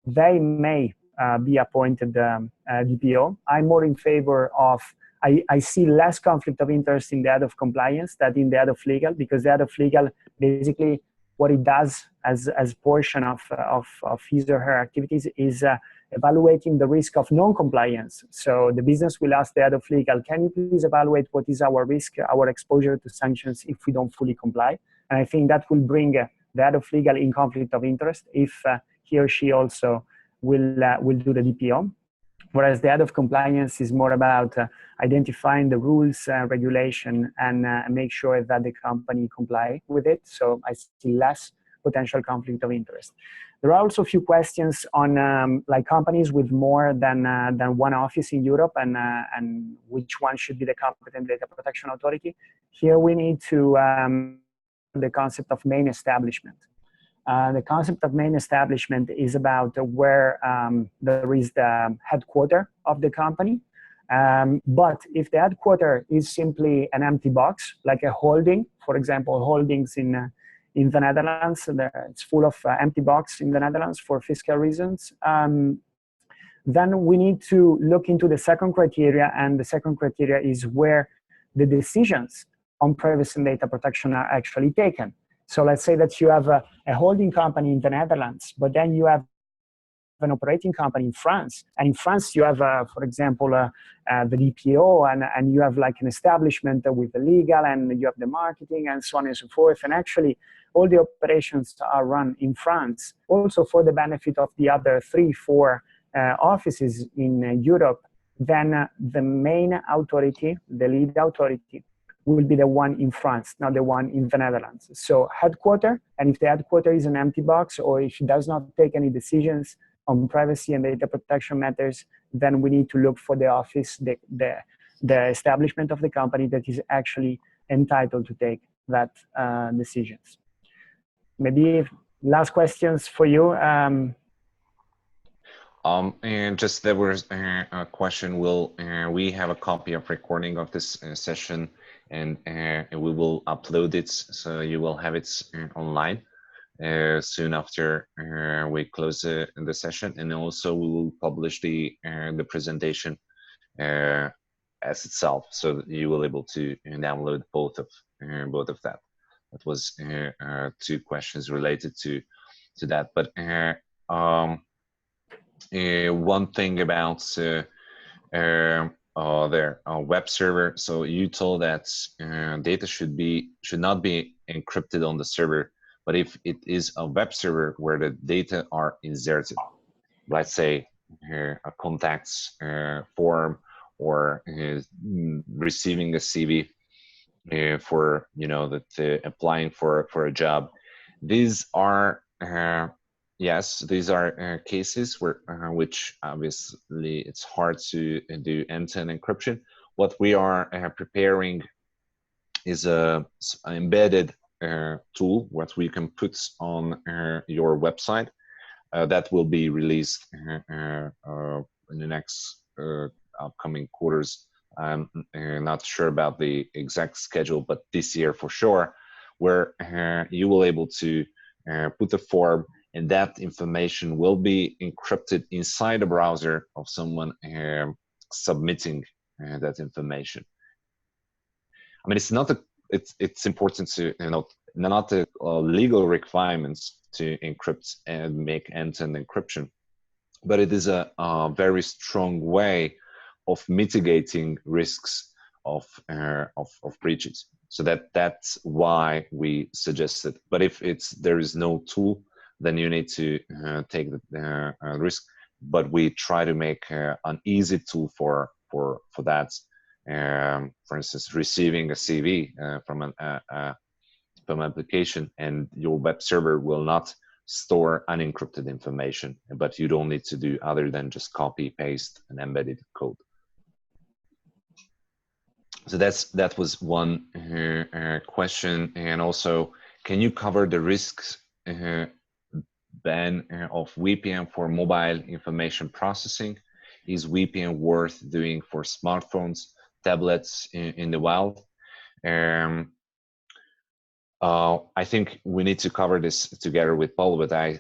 they may be appointed DPO. I'm more in favor of, I see less conflict of interest in the head of compliance than in the head of legal, because the head of legal, basically what it does as portion of his or her activities is evaluating the risk of non-compliance. So the business will ask the head of legal, can you please evaluate what is our risk, our exposure to sanctions if we don't fully comply? And I think that will bring the head of legal in conflict of interest if he or she also will do the DPO. Whereas the head of compliance is more about identifying the rules, regulation, and make sure that the company comply with it. So I see less potential conflict of interest. There are also a few questions on like companies with more than one office in Europe and which one should be the competent data protection authority. Here we need to the concept of main establishment. The concept of main establishment is about where there is the headquarter of the company. But if the headquarter is simply an empty box, like a holding, for example, holdings in the Netherlands, it's full of empty box in the Netherlands for fiscal reasons, then we need to look into the second criteria, and the second criteria is where the decisions on privacy and data protection are actually taken. So let's say that you have a holding company in the Netherlands, but then you have an operating company in France. And in France, you have, for example, the DPO, and you have like an establishment with the legal, and you have the marketing, and so on and so forth. And actually, all the operations are run in France, also for the benefit of the other 3-4 offices in Europe. Then the main authority, the lead authority, will be the one in France, not the one in the Netherlands. So headquarter, and if the headquarter is an empty box, or if it does not take any decisions on privacy and data protection matters, then we need to look for the office, the establishment of the company that is actually entitled to take that decisions. Maybe last questions for you. And just there was a question, we have a copy of recording of this session, and we will upload it, so you will have it online soon after we close the session, and also we will publish the presentation as itself, so that you will able to download both of that. That was 2 questions related to that, but one thing about their web server. So you told that data should not be encrypted on the server, but if it is a web server where the data are inserted, let's say a contacts form, or receiving a CV for applying for a job, these are yes, these are cases where which obviously it's hard to do end-to-end encryption. What we are preparing is a embedded tool what we can put on your website that will be released in the next upcoming quarters. I'm not sure about the exact schedule, but this year for sure, where you will able to put the form, and that information will be encrypted inside the browser of someone submitting that information. I mean, it's not a, it's important to not the legal requirements to encrypt and make end-to-end encryption, but it is a very strong way of mitigating risks of breaches. So that's why we suggested. But if there is no tool, then you need to take the risk. But we try to make an easy tool for that. For instance, receiving a CV from an application, and your web server will not store unencrypted information, but you don't need to do other than just copy, paste, and embedded code. So that was one question. And also, can you cover the risks ban of VPN for mobile information processing? Is VPN worth doing for smartphones, tablets in the wild? I think we need to cover this together with Paul, but I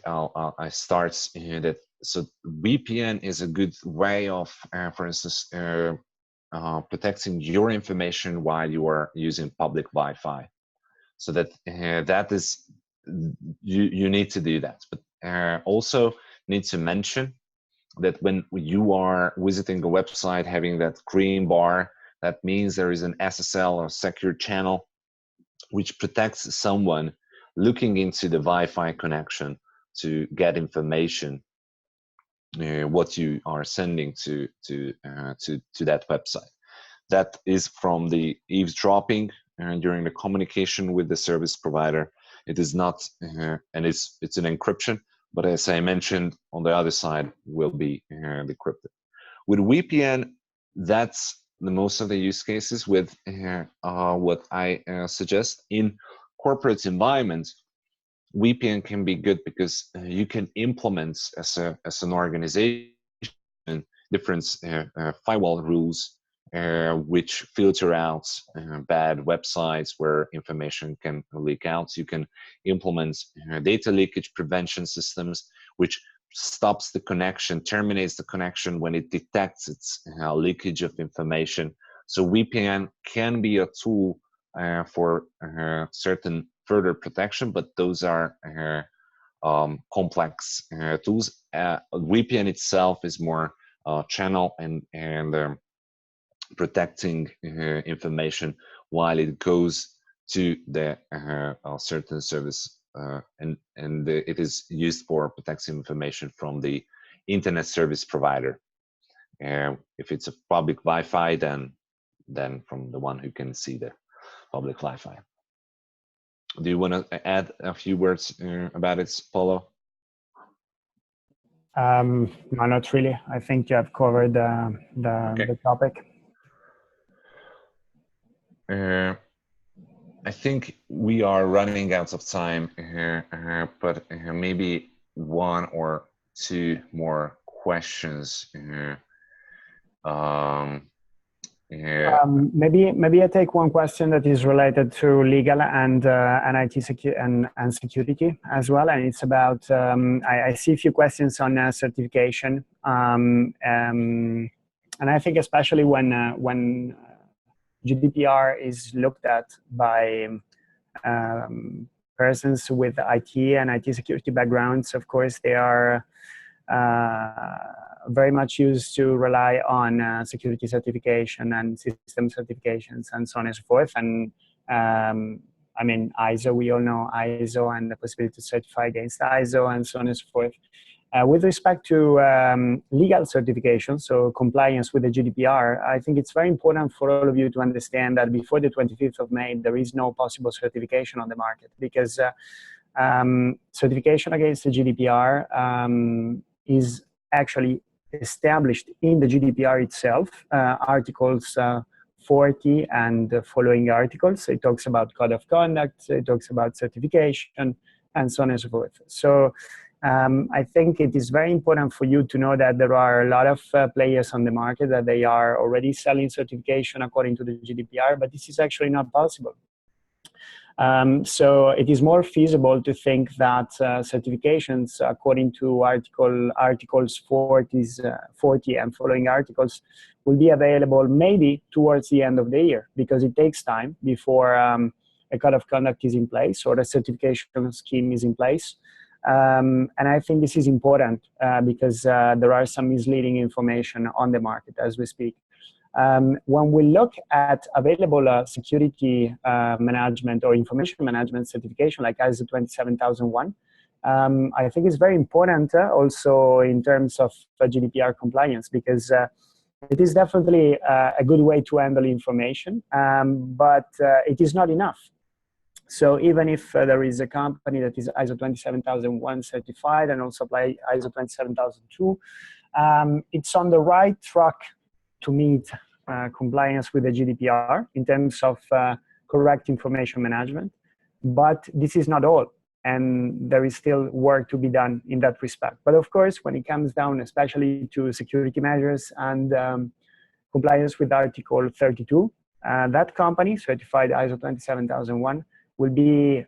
start that. So VPN is a good way of, for instance, protecting your information while you are using public Wi-Fi. So that that is you need to do that. But also need to mention that when you are visiting a website having that green bar, that means there is an SSL or secure channel which protects someone looking into the Wi-Fi connection to get information what you are sending to that website. That is from the eavesdropping during the communication with the service provider. It is not, and it's an encryption, but as I mentioned, on the other side will be decrypted. With VPN, that's the most of the use cases. With what I suggest in corporate environments, VPN can be good because you can implement as an organization different firewall rules which filter out bad websites where information can leak out. You can implement data leakage prevention systems, which stops the connection, terminates the connection when it detects its leakage of information. So VPN can be a tool for certain further protection, but those are complex tools. VPN itself is more channel and protecting information while it goes to the certain service, and it is used for protecting information from the internet service provider. If it's a public Wi-Fi, then from the one who can see the public Wi-Fi. Do you want to add a few words about it, Paulo? No, not really. I think you have covered the topic. I think we are running out of time here, but maybe one or two more questions. Maybe I take one question that is related to legal and IT and security as well, and it's about I see a few questions on certification, and I think especially when GDPR is looked at by persons with IT and IT security backgrounds. Of course, they are very much used to rely on security certification and system certifications and so on and so forth. And I mean, ISO, we all know ISO and the possibility to certify against ISO and so on and so forth. With respect to legal certification, so compliance with the GDPR, I think it's very important for all of you to understand that before the 25th of May, there is no possible certification on the market, because certification against the GDPR is actually established in the GDPR itself, articles 40 and the following articles. It talks about code of conduct, it talks about certification, and so on and so forth. So I think it is very important for you to know that there are a lot of players on the market that they are already selling certification according to the GDPR, but this is actually not possible. So it is more feasible to think that certifications according to articles 40 and following articles will be available maybe towards the end of the year, because it takes time before a code of conduct is in place or a certification scheme is in place. And I think this is important because there are some misleading information on the market as we speak. When we look at available security management or information management certification like ISO 27001, I think it's very important also in terms of GDPR compliance, because it is definitely a good way to handle information, but it is not enough. So even if there is a company that is ISO 27001 certified and also apply ISO 27002, it's on the right track to meet compliance with the GDPR in terms of correct information management. But this is not all, and there is still work to be done in that respect. But of course, when it comes down especially to security measures and compliance with Article 32, that company, certified ISO 27001, will be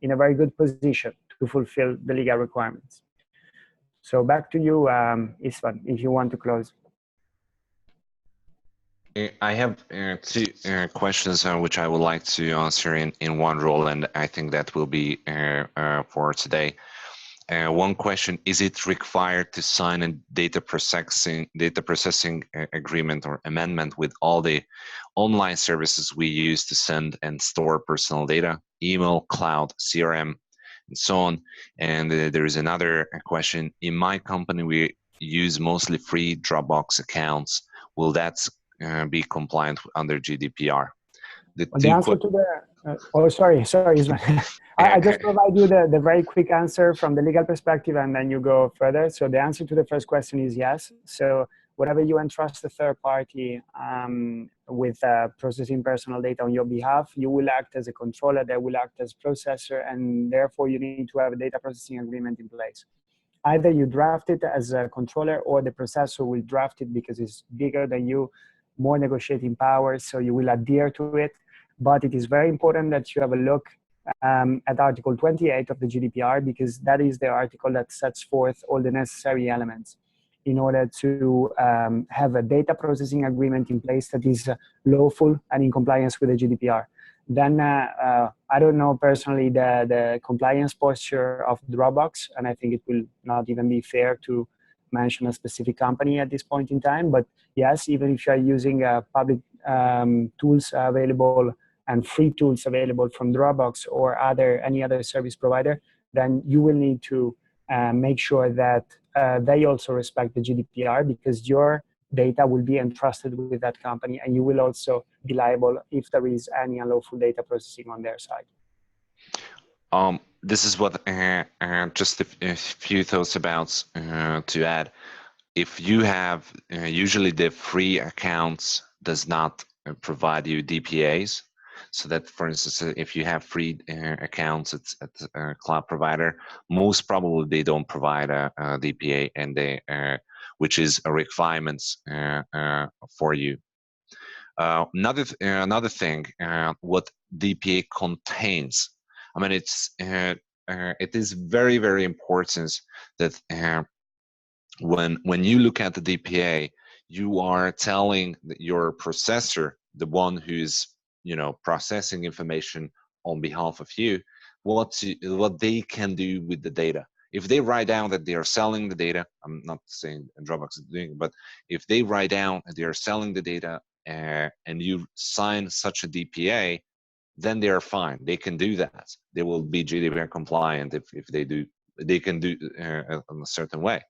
in a very good position to fulfill the legal requirements. So back to you, Istvan, if you want to close. I have two questions which I would like to answer in one roll, and I think that will be for today. One question: is it required to sign a data processing agreement or amendment with all the online services we use to send and store personal data, email, cloud, CRM, and so on? And there is another question: in my company, we use mostly free Dropbox accounts. Will that be compliant under GDPR? The answer to the oh, sorry, Ismail. I just provide you the very quick answer from the legal perspective, and then you go further. So the answer to the first question is yes. So whatever you entrust a third party with processing personal data on your behalf, you will act as a controller, they will act as processor, and therefore you need to have a data processing agreement in place. Either you draft it as a controller, or the processor will draft it because it's bigger than you, more negotiating powers, so you will adhere to it. But it is very important that you have a look at Article 28 of the GDPR, because that is the article that sets forth all the necessary elements in order to have a data processing agreement in place that is lawful and in compliance with the GDPR. Then I don't know personally the compliance posture of Dropbox, and I think it will not even be fair to mention a specific company at this point in time. But yes, even if you are using public tools available and free tools available from Dropbox or any other service provider, then you will need to make sure that they also respect the GDPR, because your data will be entrusted with that company, and you will also be liable if there is any unlawful data processing on their side. This is what just a few thoughts about to add. If you have usually the free accounts does not provide you DPAs, so that, for instance, if you have free accounts at a cloud provider, most probably they don't provide a DPA, and they which is a requirement for you. Another thing, what DPA contains. I mean, it is very, very important that when you look at the DPA, you are telling your processor, the one who's processing information on behalf of you, what they can do with the data. If they write down that they are selling the data, I'm not saying Dropbox is doing it, but if they write down that they are selling the data and you sign such a DPA, then they are fine. They can do that. They will be GDPR compliant if they do. They can do in a certain way.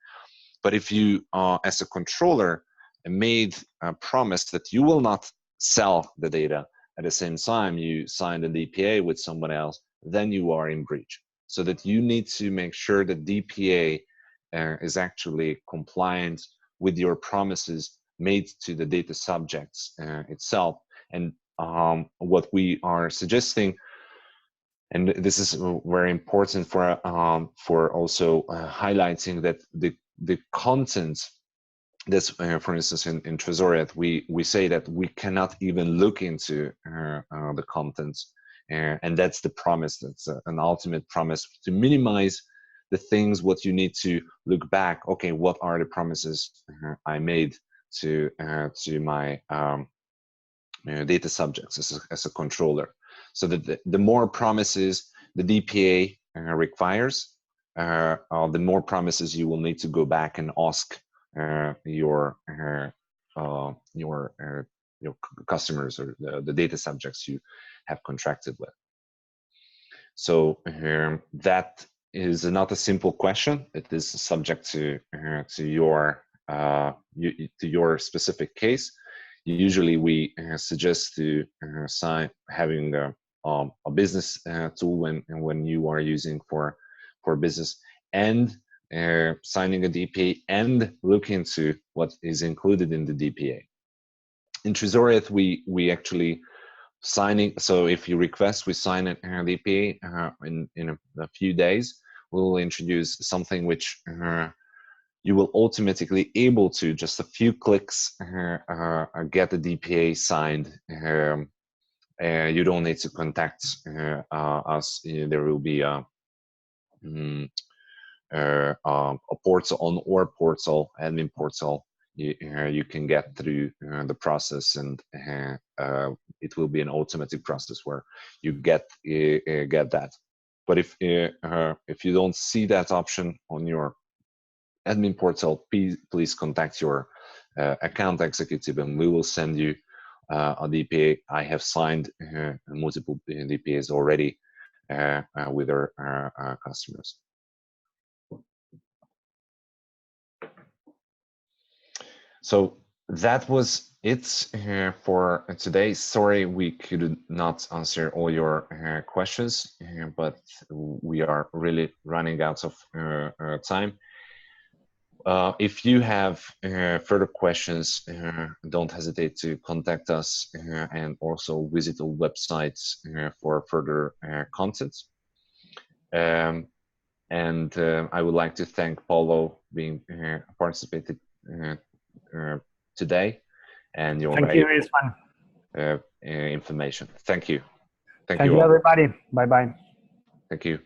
But if you, as a controller, made a promise that you will not sell the data at the same time you signed a DPA with someone else, then you are in breach. So that you need to make sure that DPA is actually compliant with your promises made to the data subjects itself. And what we are suggesting, and this is very important for also highlighting that the content that's for instance in Trezoriat, we say that we cannot even look into the contents, and that's the promise. That's an ultimate promise to minimize the things what you need to look back. Okay, what are the promises I made to my data subjects as a controller? So that the more promises the DPA requires, the more promises you will need to go back and ask your customers or the data subjects you have contracted with. So that is not a simple question. It is subject to your specific case. Usually, we suggest to having a business tool when you are using for business, and signing a DPA and look into what is included in the DPA. In Trezoriat, we actually signing. So if you request, we sign a DPA in a few days. We'll introduce something which you will automatically able to just a few clicks get the DPA signed. You don't need to contact us. There will be a portal on our portal, admin portal. you can get through the process, and it will be an automatic process where you get that. But if you don't see that option on your admin portal, please contact your account executive, and we will send you a DPA. I have signed multiple DPAs already with our customers. So that was it for today. Sorry we could not answer all your questions, but we are really running out of time. If you have further questions, don't hesitate to contact us and also visit our website for further content. And I would like to thank Paulo being participated today, and your Thank you, it's fun. information. Thank you. Thank you, everybody. Bye-bye. Thank you.